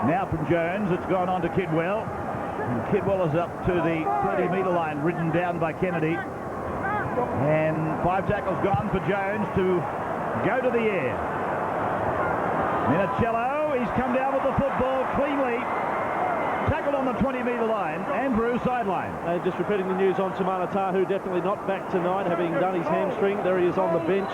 Now from Jones, it's gone on to Kidwell. And Kidwell is up to the 30-metre line, ridden down by Kennedy. And 5 tackles gone for Jones to go to the air. Minicello, he's come down with the football cleanly. Tackled on the 20-metre line. Andrew sideline. Just repeating the news on Tamana Tahu, definitely not back tonight, having done his hamstring. There he is on the bench.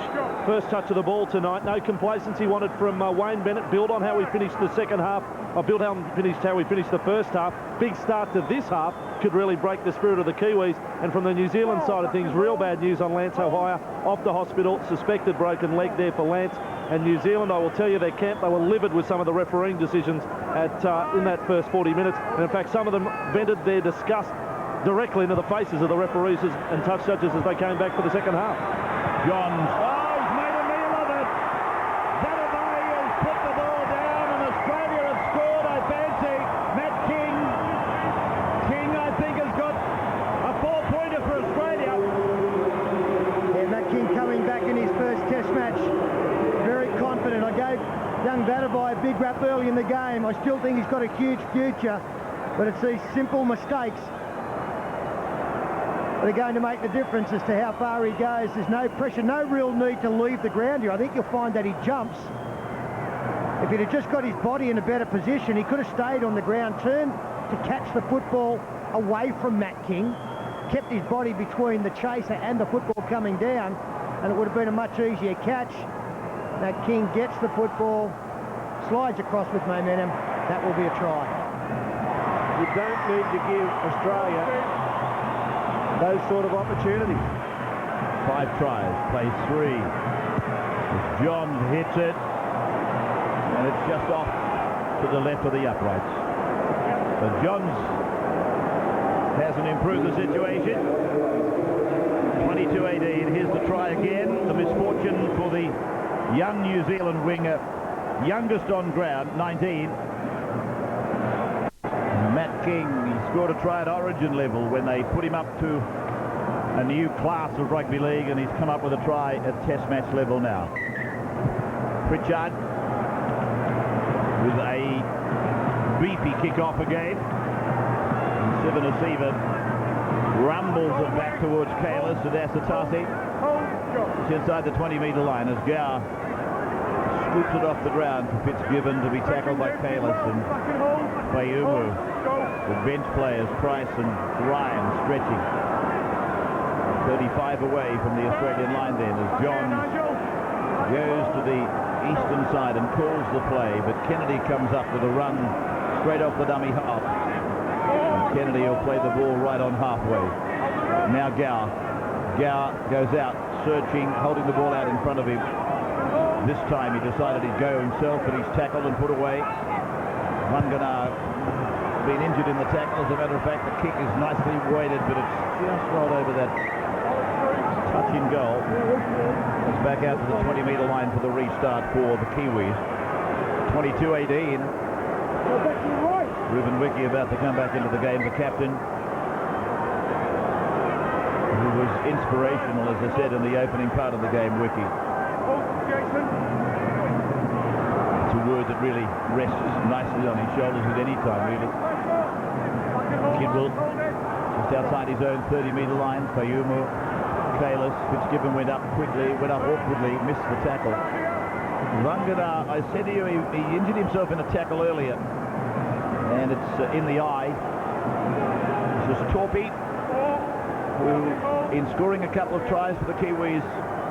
First touch of the ball tonight. No complacency wanted from Wayne Bennett. Build on how we finished the second half. Build on how we finished the first half. Big start to this half could really break the spirit of the Kiwis. And from the New Zealand side of things, real bad news on Lance O'Hire. Off the hospital, suspected broken leg there for Lance. And New Zealand, I will tell you, their camp, they were livid with some of the refereeing decisions in that first 40 minutes. And in fact, some of them vented their disgust directly into the faces of the referees and touch judges as they came back for the second half. Johns. Oh, he's made a meal of it. Vadavai has put the ball down, and Australia has scored, I fancy. Matt King. King, I think, has got a 4-pointer for Australia. Yeah, Matt King coming back in his first test match. Very confident. I gave young Vadavai a big rap early in the game. I still think he's got a huge future, but it's these simple mistakes that are going to make the difference as to how far he goes. There's no pressure, no real need to leave the ground here. I think you'll find that he jumps. If he'd have just got his body in a better position, he could have stayed on the ground, turned to catch the football away from Matt King, kept his body between the chaser and the football coming down, and it would have been a much easier catch. Matt King gets the football, slides across with momentum. That will be a try. You don't need to give Australia those sort of opportunities. 5 tries, plays 3. Johns hits it, and it's just off to the left of the uprights. So Johns hasn't improved the situation. 22-18, here's the try again. The misfortune for the young New Zealand winger, youngest on ground, 19. Matt King, he scored a try at Origin level when they put him up to a new class of rugby league, and he's come up with a try at test match level now. Pritchard with a beefy kick-off again. Sivanasiva rumbles it back towards Kalis and Asatasi. It's inside the 20-metre line as Gower scoops it off the ground for Fitzgibbon to be tackled by Kalis and Fayumu. The bench players, Price and Ryan, stretching. 35 away from the Australian line then as Johns goes to the eastern side and calls the play, but Kennedy comes up with a run straight off the dummy half. And Kennedy will play the ball right on halfway. Now Gow. Gow goes out, searching, holding the ball out in front of him. This time he decided he'd go himself, but he's tackled and put away. Vangana been injured in the tackle. As a matter of fact, the kick is nicely weighted, but it's just rolled over that touch in goal. It's back out to the 20-metre line for the restart for the Kiwis. 22-18. Ruben Wiki about to come back into the game, the captain, who was inspirational, as I said, in the opening part of the game, Wiki. It's a word that really rests nicely on his shoulders at any time, really. Kidwell just outside his own 30-metre line. Fayumu, Kalis, Fitzgibbon went up quickly, went up awkwardly, missed the tackle. Vangana, I said to you, he injured himself in a tackle earlier, and it's in the eye. This is Torpy, who, in scoring a couple of tries for the Kiwis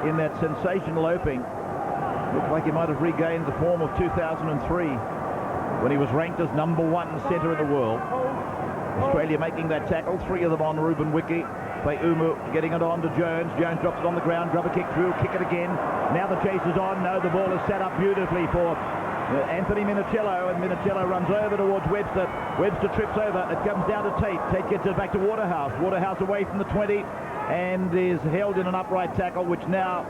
in that sensational opening, looked like he might have regained the form of 2003 when he was ranked as #1 centre in the world. Australia making that tackle, 3 of them on Ruben Wiki. Umu getting it on to Jones. Jones drops it on the ground, grab a kick through, kick it again. Now the chase is on. No, the ball is set up beautifully for Anthony Minicello, and Minicello runs over towards Webster. Webster trips over. It comes down to Tate. Tate gets it back to Waterhouse. Waterhouse away from the 20 and is held in an upright tackle, which now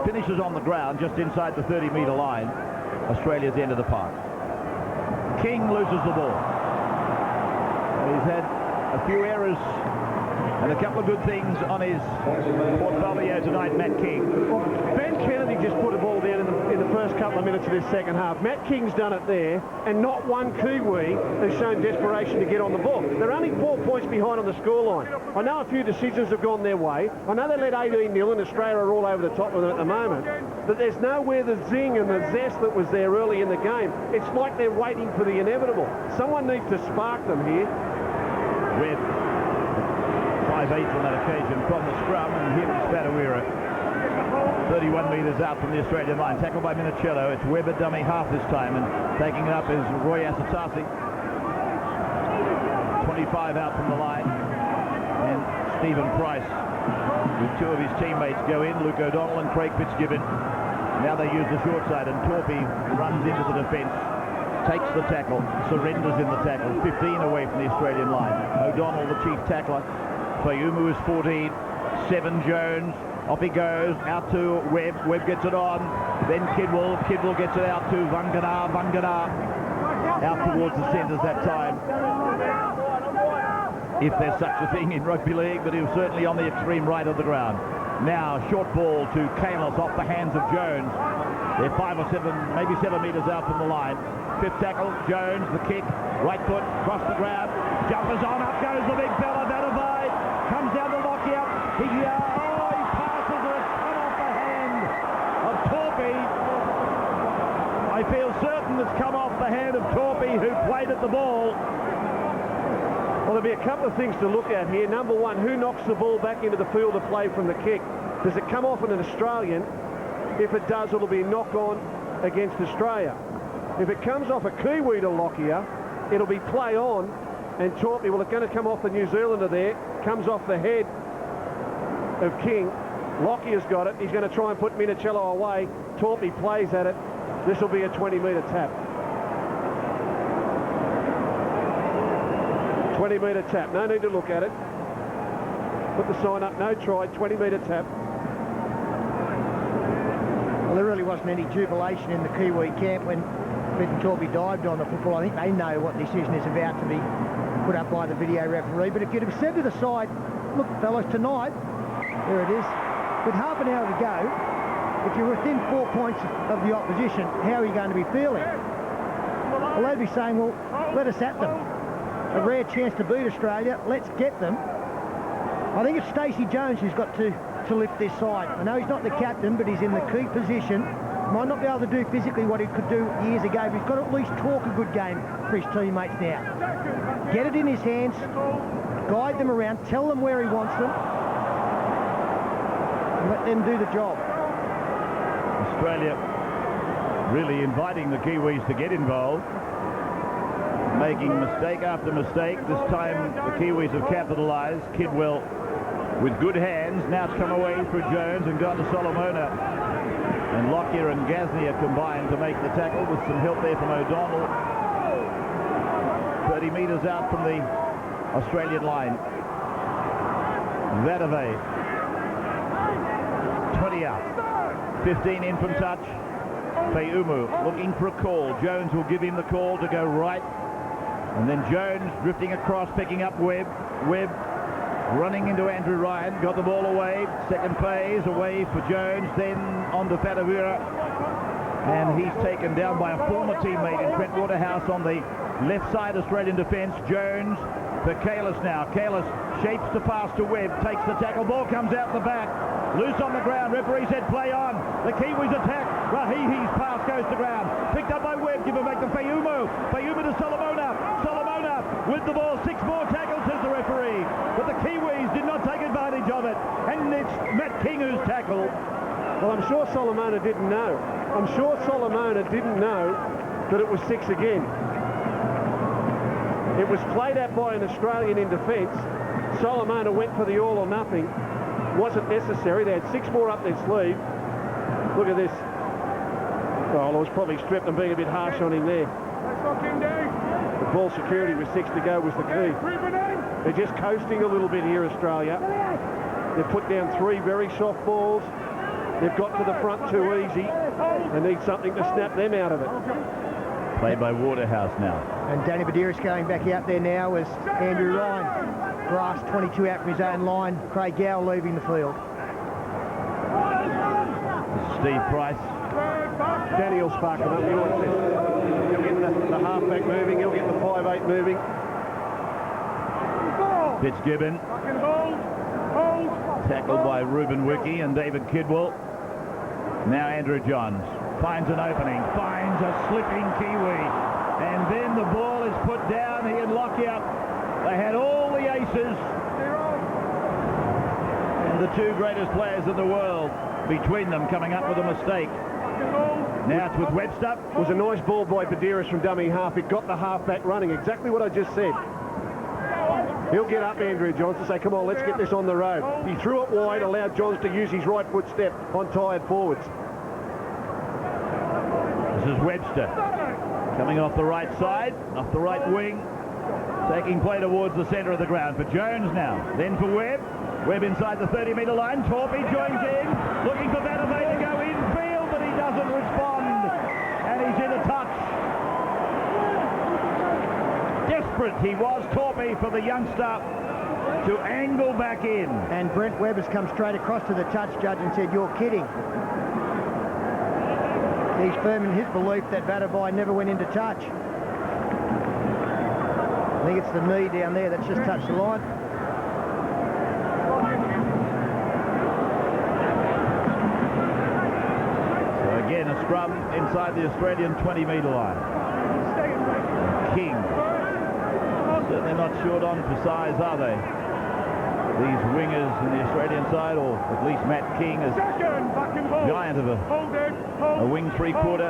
finishes on the ground just inside the 30-metre line. Australia's end of the park. King loses the ball. He's had a few errors and a couple of good things on his portfolio tonight, Matt King. Ben Kennedy just put a ball down in the first couple of minutes of this second half. Matt King's done it there, and not one Kiwi has shown desperation to get on the ball. They're only 4 points behind on the scoreline. I know a few decisions have gone their way. I know they led 18-0 and Australia are all over the top of them at the moment, but there's nowhere the zing and the zest that was there early in the game. It's like they're waiting for the inevitable. Someone needs to spark them here. With 5'8" on that occasion from the scrum, and here is Badawira, 31 metres out from the Australian line, tackled by Minicello. It's Webber dummy half this time, and taking it up is Roy Asatasi. 25 out from the line, and Stephen Price, with 2 of his teammates go in, Luke O'Donnell and Craig Fitzgibbon. Now they use the short side, and Torpy runs into the defence, takes the tackle, surrenders in the tackle, 15 away from the Australian line. O'Donnell, the chief tackler. Fayumu is 14, 7 Jones, off he goes, out to Webb, Webb gets it on, then Kidwell gets it out to Vangana, out towards the centres that time. If there's such a thing in rugby league, but he was certainly on the extreme right of the ground. Now, short ball to Kalis off the hands of Jones. They're 5 or 7, maybe 7 metres out from the line. 5th tackle, Jones, the kick, right foot, across the grab, jumpers on, up goes the big fella, Badavai, comes down to Lockyer, he passes it, it's come off the hand of Torpy. I feel certain it's come off the hand of Torpy, who played at the ball. Well, there'll be a couple of things to look at here. Number one, who knocks the ball back into the field of play from the kick? Does it come off on an Australian? If it does, it'll be a knock-on against Australia. If it comes off a Kiwi to Lockyer, it'll be play on, and Torpy, well, it's going to come off the New Zealander there, comes off the head of King. Lockyer's got it. He's going to try and put Minicello away. Torpy plays at it. This will be a 20-metre tap. 20-metre tap. No need to look at it. Put the sign up. No try. 20-metre tap. Well, there really wasn't any jubilation in the Kiwi camp when Brenton Torpy dived on the football. I think they know what decision is about to be put up by the video referee. But if you'd have said to the side, look, fellas, tonight, there it is, with half an hour to go, if you're within 4 points of the opposition, how are you going to be feeling? Well, they'd be saying, well, let us at them. A rare chance to beat Australia, let's get them. I think it's Stacey Jones who's got to lift this side. I know he's not the captain, but he's in the key position. Might not be able to do physically what he could do years ago, but he's got to at least talk a good game for his teammates now. Get it in his hands, guide them around, tell them where he wants them, and let them do the job. Australia really inviting the Kiwis to get involved, making mistake after mistake. This time the Kiwis have capitalised. Kidwell with good hands. Now it's come away for Jones and gone to Solomona. And Lockyer and Gasnier combined to make the tackle with some help there from O'Donnell. 30 metres out from the Australian line. Vadavai. 20 out. 15 in from touch. Feumu looking for a call. Jones will give him the call to go right. And then Jones drifting across, picking up Webb. Webb running into Andrew Ryan. Got the ball away. Second phase away for Jones. Then on to Fatavura. And he's taken down by a former teammate in Trent Waterhouse on the left side Australian defence. Jones for Kalis now. Kalis shapes the pass to Webb. Takes the tackle. Ball comes out the back. Loose on the ground. Referee said play on. The Kiwis attack. Rahihi's pass goes to ground. Picked up by Webb. Give it back to Feumu. Feumu to Solomona. Solomona with the ball. 6 more tackles, says the referee. But the Kiwis did not take advantage of it. And it's Matt King who's tackled. Well, I'm sure Solomona didn't know. I'm sure Solomona didn't know that it was 6 again. It was played at by an Australian in defence. Solomona went for the all or nothing. Wasn't necessary. They had 6 more up their sleeve. Look at this. Well, it was probably stripped and being a bit harsh on him there. The ball security with 6 to go was the key. They're just coasting a little bit here, Australia. They've put down 3 very soft balls. They've got to the front too easy. They need something to snap them out of it. Played by Waterhouse now. And Danny Badiris going back out there now as Andrew Ryan. Grass 22 out from his own line. Craig Gow leaving the field. Steve Price. Danny will spark it up. He'll get the halfback moving. He'll get the 5'8 moving. Fitzgibbon. Tackled by Ruben Wiki and David Kidwell. Now Andrew Johns finds an opening. Finds a slipping Kiwi. And then the ball is put down. He and Lockyer. They had all the aces. And the 2 greatest players in the world between them coming up with a mistake. Now it's with Webster. It was a nice ball by Badiris from dummy half. It got the halfback running. Exactly what I just said. He'll get up, Andrew Johns, to say, come on, let's get this on the road. He threw it wide, allowed Johns to use his right foot step on tired forwards. This is Webster. Coming off the right side, off the right wing. Taking play towards the centre of the ground for Jones now. Then for Webb. Webb inside the 30-metre line. Torpy joins in. Looking for Vadavai to go infield, but he doesn't respond. And he's in a touch. Desperate he was, Torpy, for the youngster to angle back in. And Brent Webb has come straight across to the touch judge and said, you're kidding. He's firm in his belief that Vadavai never went into touch. I think it's the knee down there that's just touched the line. So again, a scrum inside the Australian 20-metre line. King. Certainly not short on for size, are they? These wingers in the Australian side, or at least Matt King, is giant of a wing 3/4.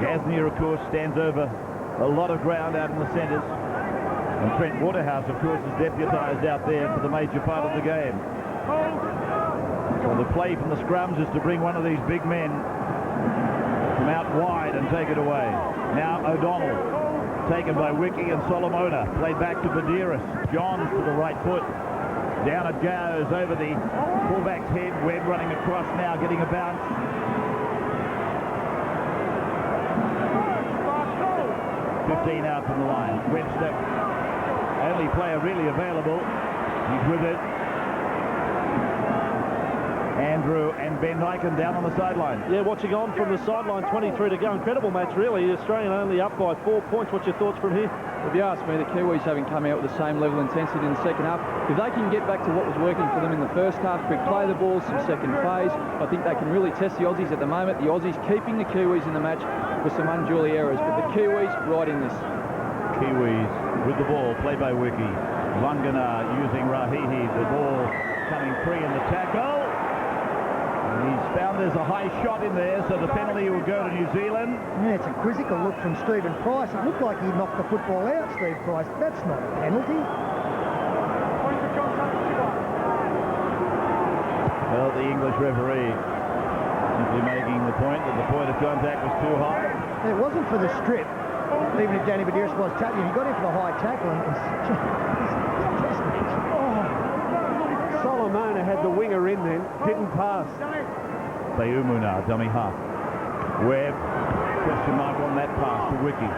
Gasnier, of course, stands over a lot of ground out in the centres. And Trent Waterhouse, of course, is deputised out there for the major part of the game. So the play from the scrums is to bring one of these big men from out wide and take it away. Now O'Donnell, taken by Wiki and Solomona, played back to Badiris. Johns to the right foot. Down it goes over the fullback's head. Webb running across now, getting a bounce. .15 out from the line. Webster, only player really available. He's with it. Andrew and Ben Niken down on the sideline. Yeah, watching on from the sideline, 23 to go. Incredible match, really. Australian only up by 4 points. What's your thoughts from here? If you ask me, the Kiwis haven't come out with the same level of intensity in the second half. If they can get back to what was working for them in the first half, quick play the ball, some second phase, I think they can really test the Aussies at the moment. The Aussies keeping the Kiwis in the match with some unduly errors, but the Kiwis right in this. Kiwis with the ball, played by Wiki. Vangana using Rahihi, the ball coming free in the tackle. He's found there's a high shot in there, so the penalty will go to New Zealand. Yeah, it's a quizzical look from Stephen Price. It looked like he knocked the football out, Steve Price. That's not a penalty. the English referee. Simply making the point that the point of contact was too high. It wasn't for the strip, even if Danny Medeiros was tackling. He got in for the high tackle. And Solomona had the winger in then, didn't pass. Fayumu now, dummy half. Webb, question mark on that pass to Wiki.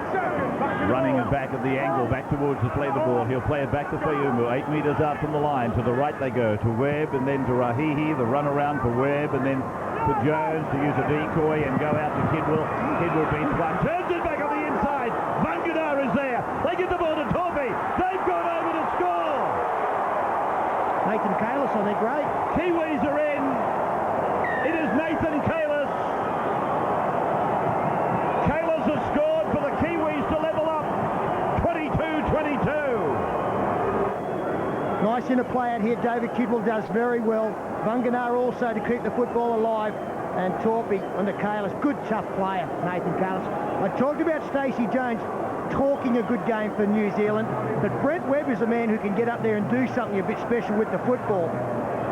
Running it back at the angle, back towards to play the ball. He'll play it back to Fayumu, 8 metres out from the line. To the right they go, to Webb and then to Rahihi. The run around for Webb and then to Jones to use a decoy and go out to Kidwell. Kidwell beats one, turns it back on the inside. Vangadar is there. They get the ball to Torpy. They've gone over to score. Nathan Kalis on there, great. Kiwis are in. It is Nathan Kalis. Kalis has scored for the Kiwis to level up. 22-22. Nice interplay out here. David Kidwell does very well. Vanganar also to keep the football alive. And Torpy under Kalis. Good, tough player, Nathan Kalis. I talked about Stacey Jones talking a good game for New Zealand, but Brent Webb is a man who can get up there and do something a bit special with the football.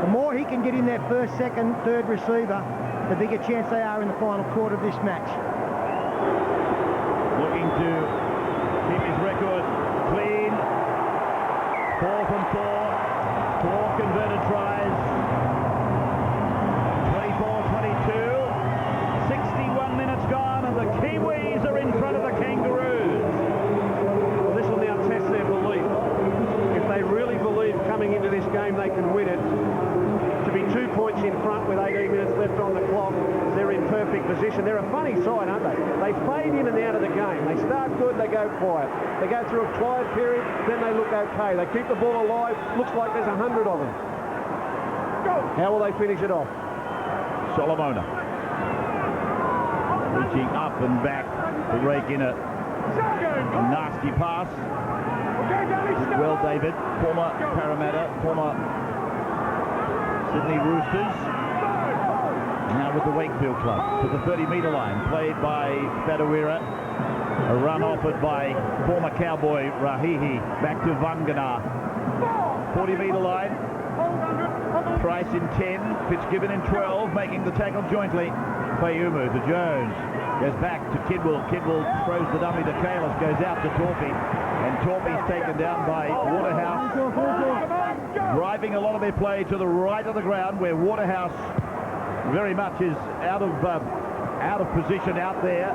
The more he can get in there first, second, third receiver, the bigger chance they are in the final quarter of this match. Looking to keep his record clean. 4 from 4. 4 converted tries. 24-22. 61 minutes gone and the Kiwis are in front of the Kangaroos. Well, this will now test their belief. If they really believe coming into this game they can win it, to be 2 points in front with 18 minutes left on the clock, they're in perfect position. They're a funny side, aren't they? They fade in and out of the game. They start good, they go quiet. They go through a quiet period, then they look okay. They keep the ball alive, looks like there's 100 of them. How will they finish it off? Solomona. Reaching up and back to rake in a nasty pass. Did well, David. Former Parramatta, former Sydney Roosters. Now with the Wakefield club to the 30-metre line, played by Fadawira. A run offered by former Cowboy Rahihi. Back to Vanganar. 40-metre line. Price in 10, Fitzgibbon in 12, making the tackle jointly. Fayumu to Jones. Goes back to Kidwell. Kidwell throws the dummy to Kalis, goes out to Torpy. And Torpy's taken down by Waterhouse. Driving a lot of their play to the right of the ground where Waterhouse very much is out of position out there.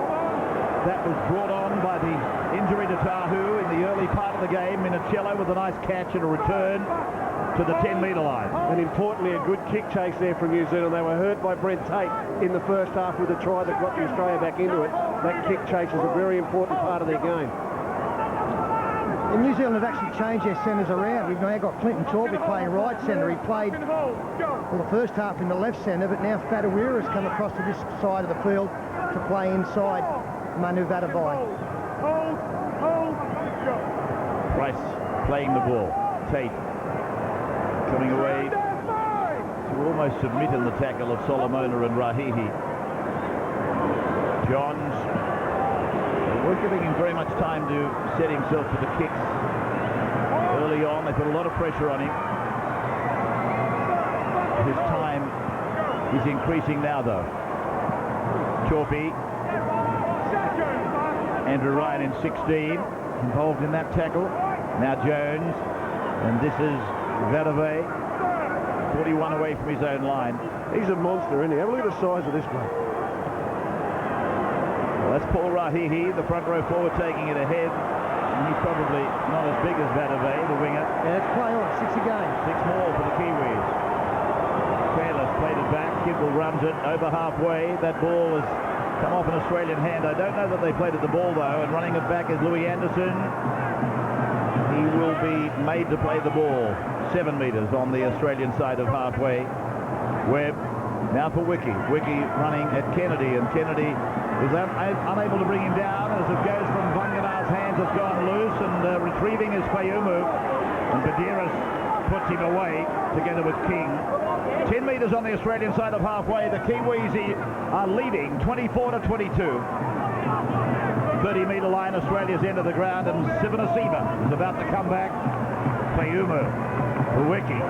That was brought on by the injury to Tahu in the early part of the game. Minicello with a nice catch and a return to the 10-metre line. And importantly, a good kick chase there from New Zealand. They were hurt by Brent Tate in the first half with a try that got the Australia back into it. That kick chase is a very important part of their game. And New Zealand have actually changed their centres around. We've now got Clinton Torpy playing right centre. He played the first half in the left centre, but now Fadawira has come across to this side of the field to play inside Manu Vatuvei. Price playing the ball. Tate coming away to almost submit in the tackle of Solomona and Rahihi. Johns weren't giving him very much time to set himself to the kicks early on. They put a lot of pressure on him. His time is increasing now, though. Torpy. Andrew Ryan in 16, involved in that tackle. Now Jones, and this is Vatuvei, 41 away from his own line. He's a monster, isn't he? Have a look at the size of this one. Well, that's Paul Rahihi, the front row forward, taking it ahead. And he's probably not as big as Vatuvei, the winger. Yeah, it's play on, 6 again. 6 more for the Kiwis. Kalis played it back, Kidwell runs it over halfway. That ball has come off an Australian hand. I don't know that they played at the ball, though, and running it back is Louis Anderson. He will be made to play the ball 7 metres on the Australian side of halfway. Webb now for Wiki. Wiki running at Kennedy, and Kennedy is unable to bring him down as it goes from Vanganar's hands. It's gone loose, and retrieving is Fayumu, and Medeiros puts him away together with King. 10 metres on the Australian side of halfway. The Kiwis are leading 24-22. 30-metre line, Australia's end of the ground, and Sivanasiva is about to come back. Fayumu, Wiki.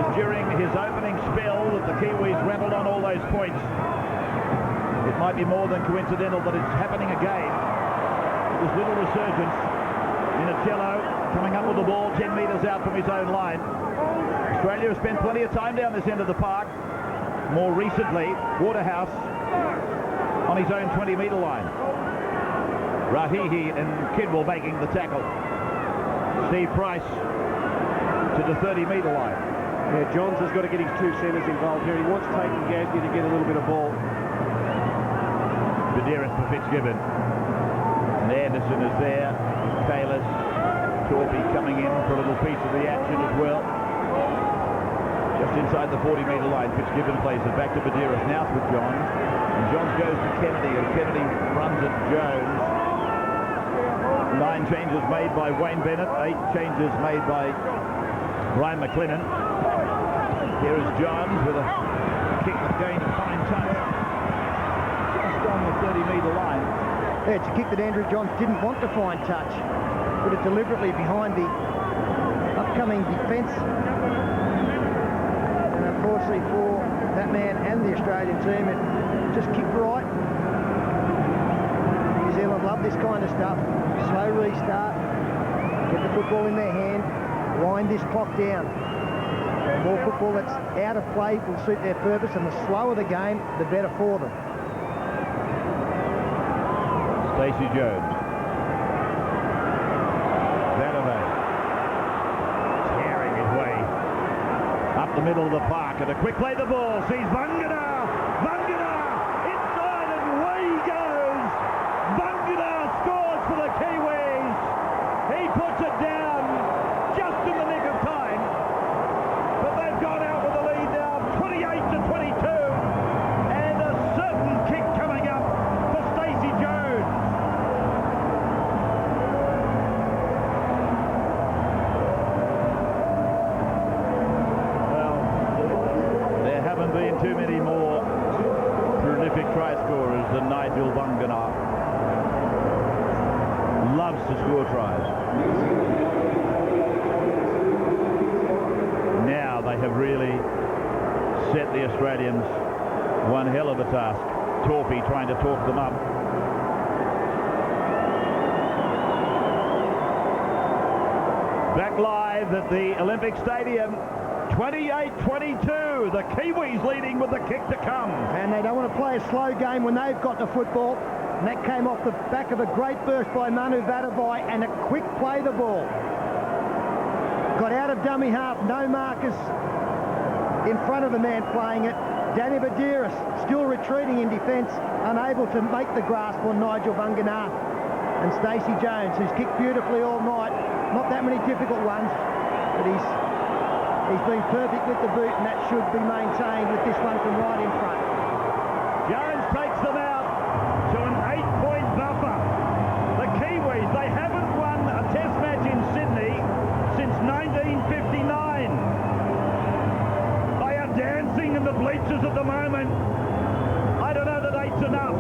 was during his opening spell that the Kiwis rattled on all those points. It might be more than coincidental that it's happening again. This little resurgence. Minicello coming up with the ball 10 metres out from his own line. Australia has spent plenty of time down this end of the park. More recently, Waterhouse on his own 20-metre line. Rahihi and Kidwell making the tackle. Steve Price to the 30-metre line. Yeah, Johns has got to get his two centres involved here. He wants Tate and Gasnier to get a little bit of ball. Badiris for Fitzgibbon. And Anderson is there. Kalis, Torpy coming in for a little piece of the action as well. Just inside the 40-metre line, Fitzgibbon plays it back to Badiris. Now with Johns. And Johns goes to Kennedy, and Kennedy runs at Jones. 9 changes made by Wayne Bennett, 8 changes made by Ryan McLennan. Here is Johns with a kick that's going to fine touch. Just on the 30-metre line. Yeah, it's a kick that Andrew Johns didn't want to find touch. Put it deliberately behind the upcoming defence. And unfortunately for that man and the Australian team, it just kicked right. New Zealand love this kind of stuff. Slow restart, get the football in their hand, wind this clock down. The more football that's out of play will suit their purpose, and the slower the game, the better for them. Stacey Jones. Vandermeer tearing his way up the middle of the park, and a quick play the ball, sees Vangana inside, and away he goes. Vangana scores for the Kiwis. He puts it down just in the nick of time, but they've gone out with the lead now, 28-22, and a certain kick coming up for Stacey Jones. Well, there haven't been too many more prolific try scorers than Nigel Vangana. Loves to score tries. Now they have really set the Australians one hell of a task. Torpy trying to talk them up. Back live at the Olympic Stadium. 28-22, the Kiwis leading with the kick to come. And they don't want to play a slow game when they've got the football. And that came off the back of a great burst by Manu Vatuvei and a quick play the ball. Got out of dummy half, no markers in front of the man playing it. Danny Badiris still retreating in defence, unable to make the grasp on Nigel Vangana. And Stacey Jones, who's kicked beautifully all night, not that many difficult ones, but he's been perfect with the boot, and that should be maintained with this one from right in front. Jones takes them out to an 8-point buffer. The Kiwis, they haven't won a test match in Sydney since 1959. They are dancing in the bleachers at the moment. I don't know that 8's enough,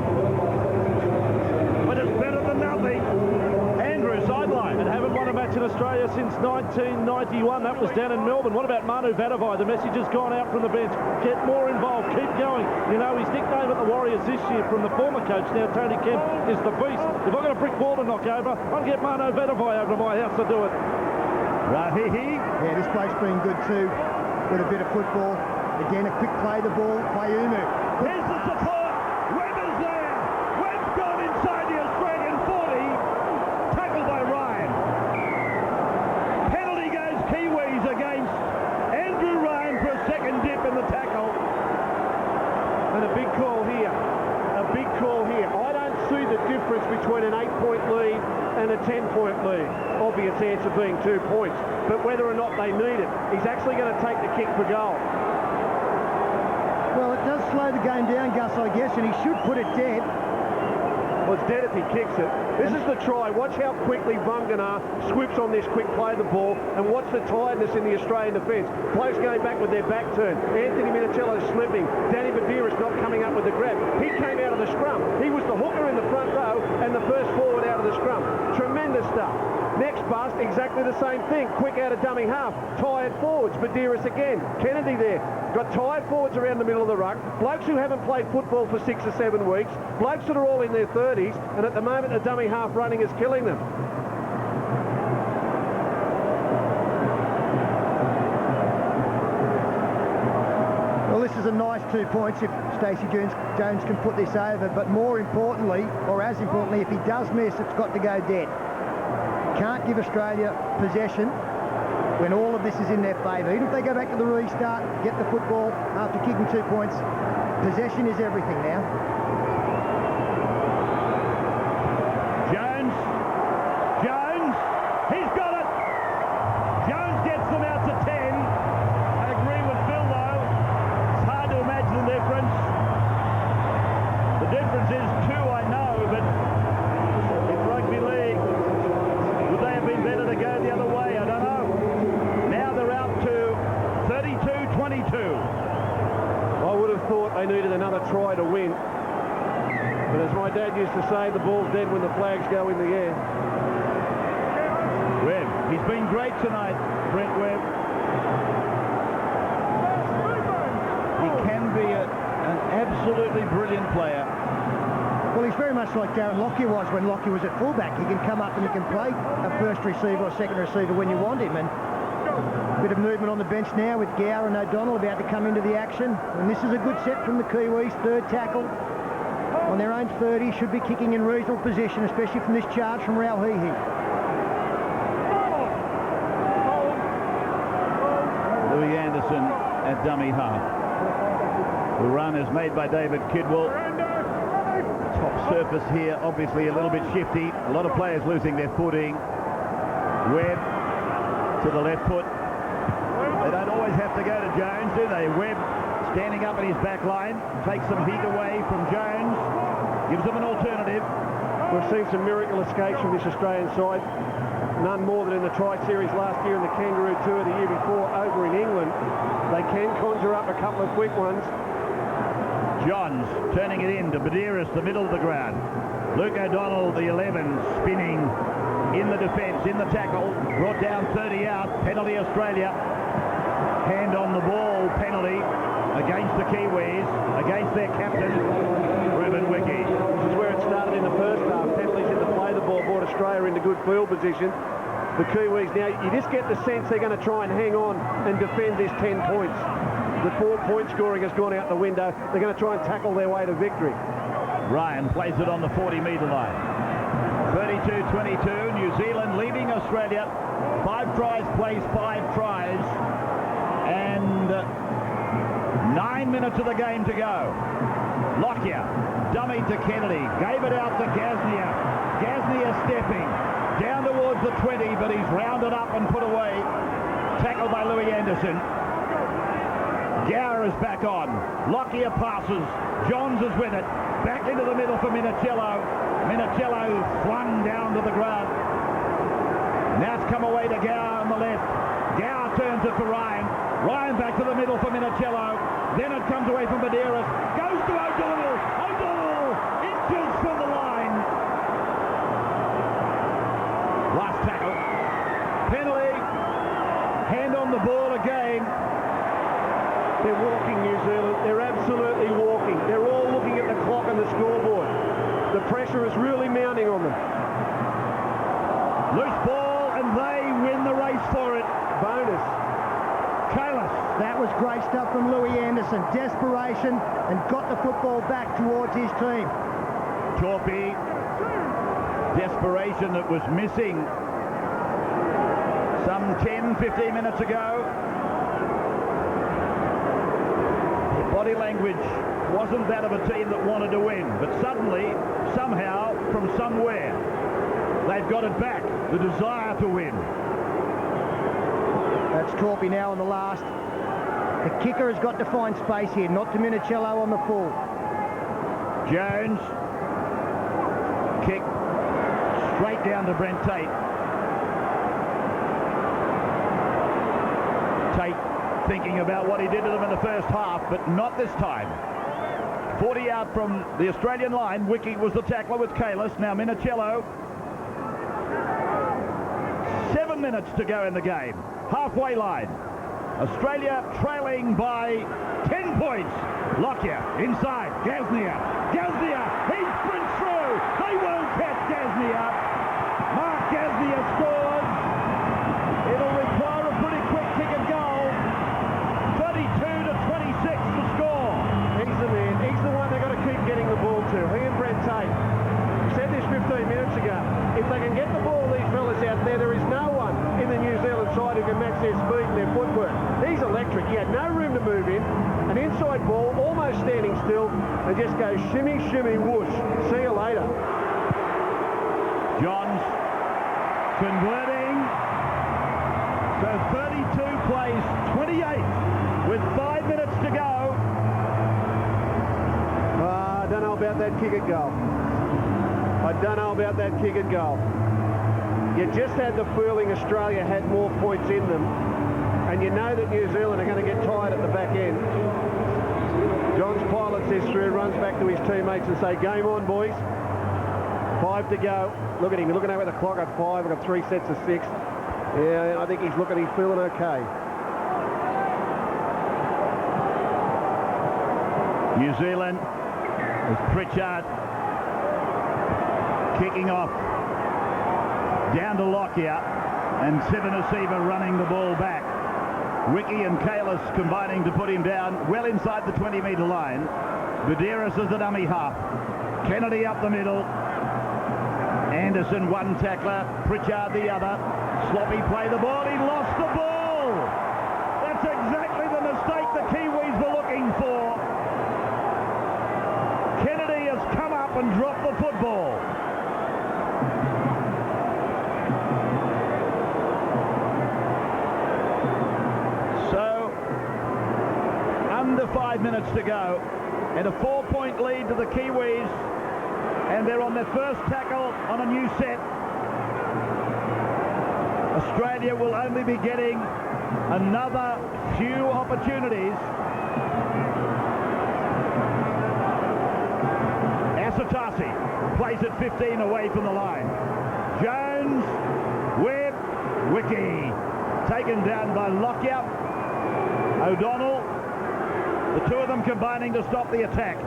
but it's better than nothing. Andrew, sideline. And haven't won a match in Australia since 1991. That was down in Melbourne. What about Manu Vatuvei? The message has gone out from the bench. Get more involved. Keep going. You know, his nickname at the Warriors this year from the former coach, now Tony Kemp, is the Beast. If I've got a brick wall to knock over, I'll get Manu Vatuvei over to my house to do it. Rahihi. Yeah, this bloke's been good too, with a bit of football. Again, a quick play the ball by Umu. Here's the support. Webb is there. Webb's gone inside the Australian 40. Tackled by Ryan. Penalty goes Kiwis against Andrew Ryan for a second dip in the tackle. And a big call here. A big call here. I don't see the difference between an 8-point lead and a 10-point lead. Obvious answer being 2 points. But whether or not they need it, he's actually going to take the kick for goal. Well, it does slow the game down, Gus, I guess, and he should put it dead. Well, it's dead if he kicks it. This is the try. Watch how quickly Vangana swips on this quick play the ball, and watch the tiredness in the Australian defence. Players going back with their back turned. Anthony Minicello slipping. Danny Badiris not coming up with the grab. He came out of the scrum. He was the hooker in the front row and the first forward out of the scrum. Tremendous stuff. Next bust, exactly the same thing. Quick out of dummy half. Tired forwards. Badiris again. Kennedy there. Got tired forwards around the middle of the ruck. Blokes who haven't played football for 6 or 7 weeks. Blokes that are all in their 30s. And at the moment, the dummy half running is killing them. Well, this is a nice 2 points if Stacey Jones can put this over, but more importantly, or as importantly, if he does miss, it's got to go dead. Can't give Australia possession when all of this is in their favour. Even if they go back to the restart, get the football after kicking 2 points, possession is everything now. Jones, he's got it! Jones gets them out to 10. I agree with Phil though, it's hard to imagine the difference. The difference is 2, I know, but in rugby league, would they have been better to go the other way? I don't know. Now they're out to 32-22. I would have thought they needed another try to win. But as my dad used to say, the ball's dead when the flags go in the air. Webb, he's been great tonight, Brent Webb. He can be an absolutely brilliant player. Well, he's very much like Darren Lockyer was when Lockyer was at fullback. He can come up and he can play a first receiver or second receiver when you want him. And a bit of movement on the bench now with Gower and O'Donnell about to come into the action. And this is a good set from the Kiwis. Third tackle on their own 30. Should be kicking in reasonable position, especially from this charge from Rauhihi. Louis Anderson at dummy half. The run is made by David Kidwell. Top surface here, obviously a little bit shifty. A lot of players losing their footing. Webb to the left foot. They don't always have to go to Jones, do they? Webb standing up in his back line, takes some heat away from Jones, gives them an alternative. We've seen some miracle escapes from this Australian side. None more than in the Tri-Series last year and the Kangaroo Tour the year before over in England. They can conjure up a couple of quick ones. Johns turning it in to Badiris, the middle of the ground. Luke O'Donnell, the 11, spinning in the defence, in the tackle, brought down 30 out, penalty Australia. Hand on the ball, penalty against the Kiwis, against their captain, Ruben Wiki. This is where it started in the first half. Penalties in to play the ball, brought Australia into good field position. The Kiwis now, you just get the sense they're going to try and hang on and defend this 10 points. The 4-point scoring has gone out the window. They're going to try and tackle their way to victory. Ryan plays it on the 40-metre line. 32-22, New Zealand leading Australia. 5 tries, plays 5 tries. And 9 minutes of the game to go. Lockyer, dummy to Kennedy, gave it out to Gasnier. Gasnier stepping down towards the 20, but he's rounded up and put away. Tackled by Louis Anderson. Gower is back on. Lockyer passes. Johns is with it. Back into the middle for Minicello. Minicello flung down to the ground. Now it's come away to Gower on the left. Gower turns it for Ryan. Ryan back to the middle for Minicello. Then it comes away from Badiris. Goes to O'Donnell. O'Donnell inches from the line. Last tackle. Penalty. Hand on the ball again. They're walking, New Zealand. They're absolutely walking. They're all looking at the clock and the scoreboard. The pressure is really mounting on them. Loose ball, and they win the race for it. Bonus. Kalis. That was great stuff from Louis Anderson. Desperation, and got the football back towards his team. Torpy. Desperation that was missing some 10-15 minutes ago. Body language wasn't that of a team that wanted to win, but suddenly, somehow, from somewhere, they've got it back, the desire to win. That's Torpy now on the last. The kicker has got to find space here, not to Minicello on the full. Jones, kick straight down to Brent Tate. Tate thinking about what he did to them in the first half, but not this time. 40 out from the Australian line. Wiki was the tackler with Kalis. Now Minicello 7 minutes to go in the game. Halfway line. Australia trailing by 10 points. Lockyer inside. Gasnier. He sprints through. They won't catch Gasnier. Mark Gasnier scores. It'll require a pretty quick kick and goal. 32-26 to score. He's the man. He's the one they've got to keep getting the ball to. He and Brent Tate. We said this 15 minutes ago. If they can get the ball, these fellas out there is no one in the New Zealand side who can match their speed and their footwork. He's electric. He had no room to move in. An inside ball, almost standing still, and just goes shimmy, shimmy, whoosh. See you later. Johns converting. So 32 plays 28 with 5 minutes to go. I don't know about that kick at goal. I don't know about that kick at goal. You just had the feeling Australia had more points in them, and you know that New Zealand are going to get tired at the back end. Johns pilots this through, runs back to his teammates and say, game on, boys. 5 to go. Look at him, looking over the clock at 5. I've got 3 sets of 6. Yeah, I think he's feeling okay. New Zealand with Pritchard kicking off down to Lockyer and Sivanasiva running the ball back. Ricky and Kalis combining to put him down well inside the 20-metre line. Buderus is the dummy half. Kennedy up the middle. Anderson one tackler, Pritchard the other. Sloppy play the ball, he lost the ball. That's exactly the mistake the Kiwis were looking for. Kennedy has come up and dropped the football. So, under 5 minutes to go, and a 4-point lead to the Kiwis, and they're on their first tackle on a new set. Australia will only be getting another few opportunities. Asatasi plays at 15 away from the line. Jones with Wiki. Taken down by Lockyer. O'Donnell. The two of them combining to stop the attack.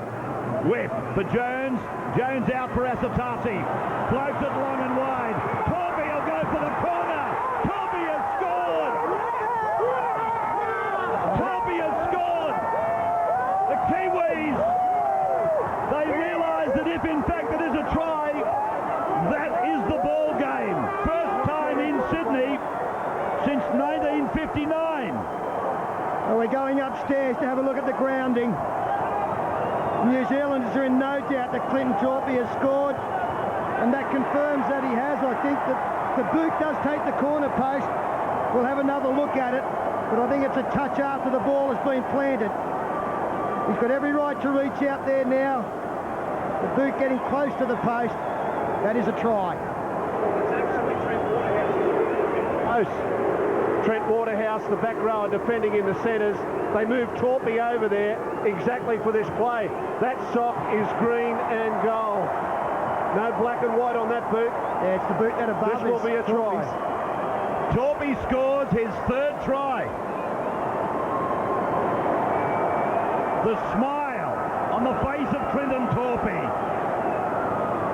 Whip for Jones. Jones out for Asatasi. Floats it long and wide. Torby will go for the corner. Torby has scored. Torby has scored. The Kiwis, they realise that if in fact it is a try, that is the ball game. First time in Sydney since 1959. Well, we're going upstairs to have a look at the grounding. New Zealanders are in no doubt that Clinton Torpey has scored, and that confirms that he has. I think that the boot does take the corner post. We'll have another look at it, but I think it's a touch after the ball has been planted. He's got every right to reach out there now. The boot getting close to the post. That is a try. Trent Waterhouse, the back rower defending in the centres. They move Torpey over there exactly for this play. That sock is green and gold. No black and white on that boot. Yeah, it's the boot that above. This will be a try. Torpey scores his third try. The smile on the face of Clinton Torpey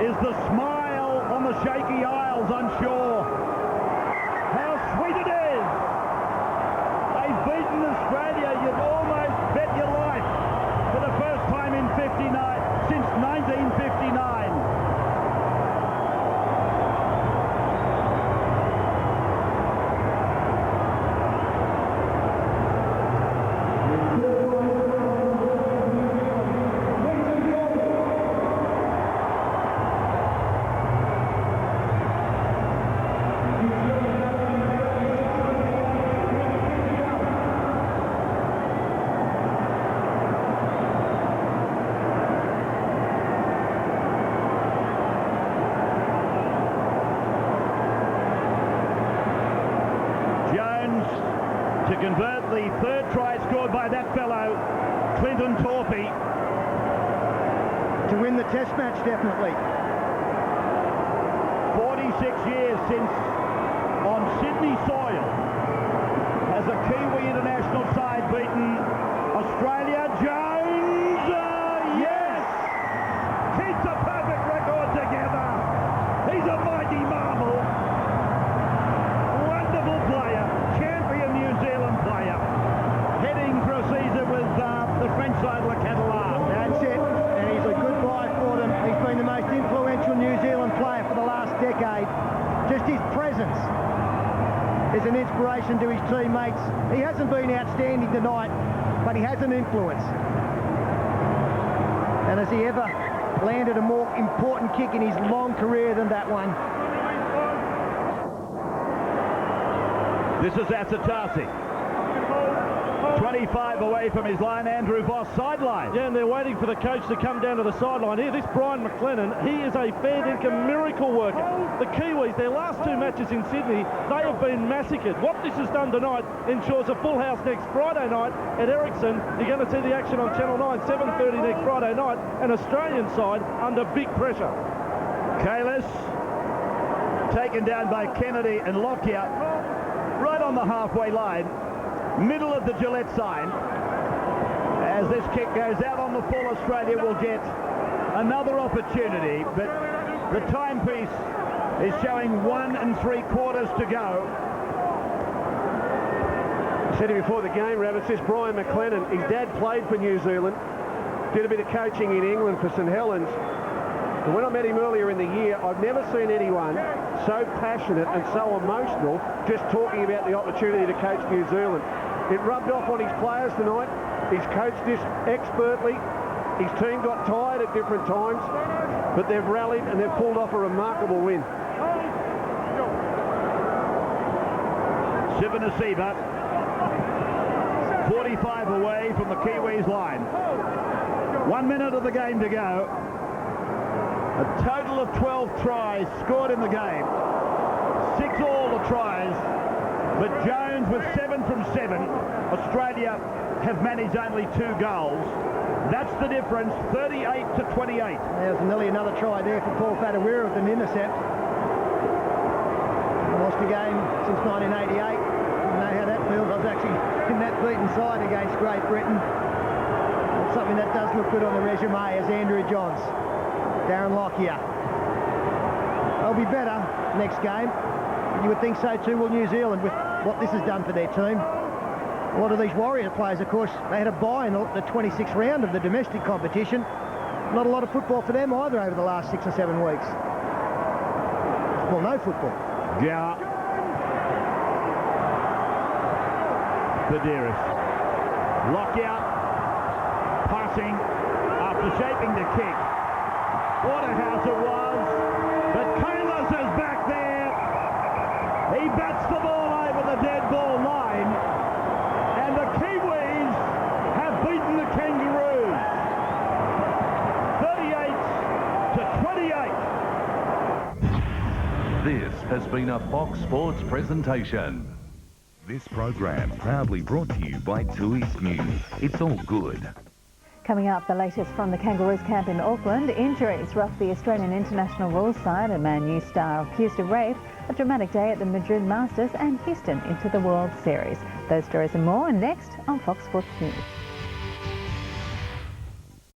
is the smile on the shaky Isles, I'm sure. How sweet it is! They've beaten Australia, you'd almost bet your life, for the first time in 59, since 1959. To convert the third try scored by that fellow, Clinton Torpey. To win the test match, definitely. 46 years since on Sydney soil has a Kiwi international side beaten Australia. Jones, yes! Keeps a perfect record together. He's a mighty marvel. Wonderful player, champion New Zealand player, heading for a season with the French side Le Catalan. That's it, and he's a good buy for them. He's been the most influential New Zealand player for the last decade. Just his presence is an inspiration to his teammates. He hasn't been outstanding tonight, but he has an influence. And has he ever landed a more important kick in his long career than that one? This is Asatasi. 25 away from his line, Andrew Voss sideline. Yeah, and they're waiting for the coach to come down to the sideline here. This Brian McLennan, he is a fair dinkum miracle worker. The Kiwis, their last two matches in Sydney, they have been massacred. What this has done tonight ensures a full house next Friday night at Ericsson. You're going to see the action on Channel 9, 7:30 next Friday night. An Australian side under big pressure. Kalis taken down by Kennedy and Lockyer right on the halfway line. Middle of the Gillette sign. As this kick goes out on the full, Australia will get another opportunity, but the timepiece is showing 1 3/4 to go. I said it before the game, Rabbits, this Brian McLennan, his dad played for New Zealand, did a bit of coaching in England for St Helens. And when I met him earlier in the year, I've never seen anyone so passionate and so emotional just talking about the opportunity to coach New Zealand. It rubbed off on his players tonight. He's coached this expertly. His team got tired at different times, but they've rallied and they've pulled off a remarkable win. Sivanasiva, 45 away from the Kiwis line. 1 minute of the game to go. A total of 12 tries scored in the game. 6 all the tries, but Jones with 7 from 7. Australia have managed only 2 goals. That's the difference, 38 to 28. There's nearly another try there for Paul Fatawira with an intercept. Lost a game since 1988. I know how that feels. I was actually in that beaten side against Great Britain. It's something that does look good on the resume as Andrew Johns. Darren Lockyer. They'll be better next game. You would think so too will New Zealand with what this has done for their team. A lot of these Warrior players, of course, they had a bye in the 26th round of the domestic competition. Not a lot of football for them either over the last 6 or 7 weeks. Well, no football. Yeah. Badiris. Lockyer passing after shaping the kick. What a house it was. But Kalis is back there. He bats the ball over the dead ball line. And the Kiwis have beaten the Kangaroos. 38 to 28. This has been a Fox Sports presentation. This program proudly brought to you by 2 East News. It's all good. Coming up, the latest from the Kangaroos camp in Auckland. Injuries rocked the Australian international rules side. A Man U star accused of rape. A dramatic day at the Madrid Masters and Houston into the World Series. Those stories and more next on Fox Sports News.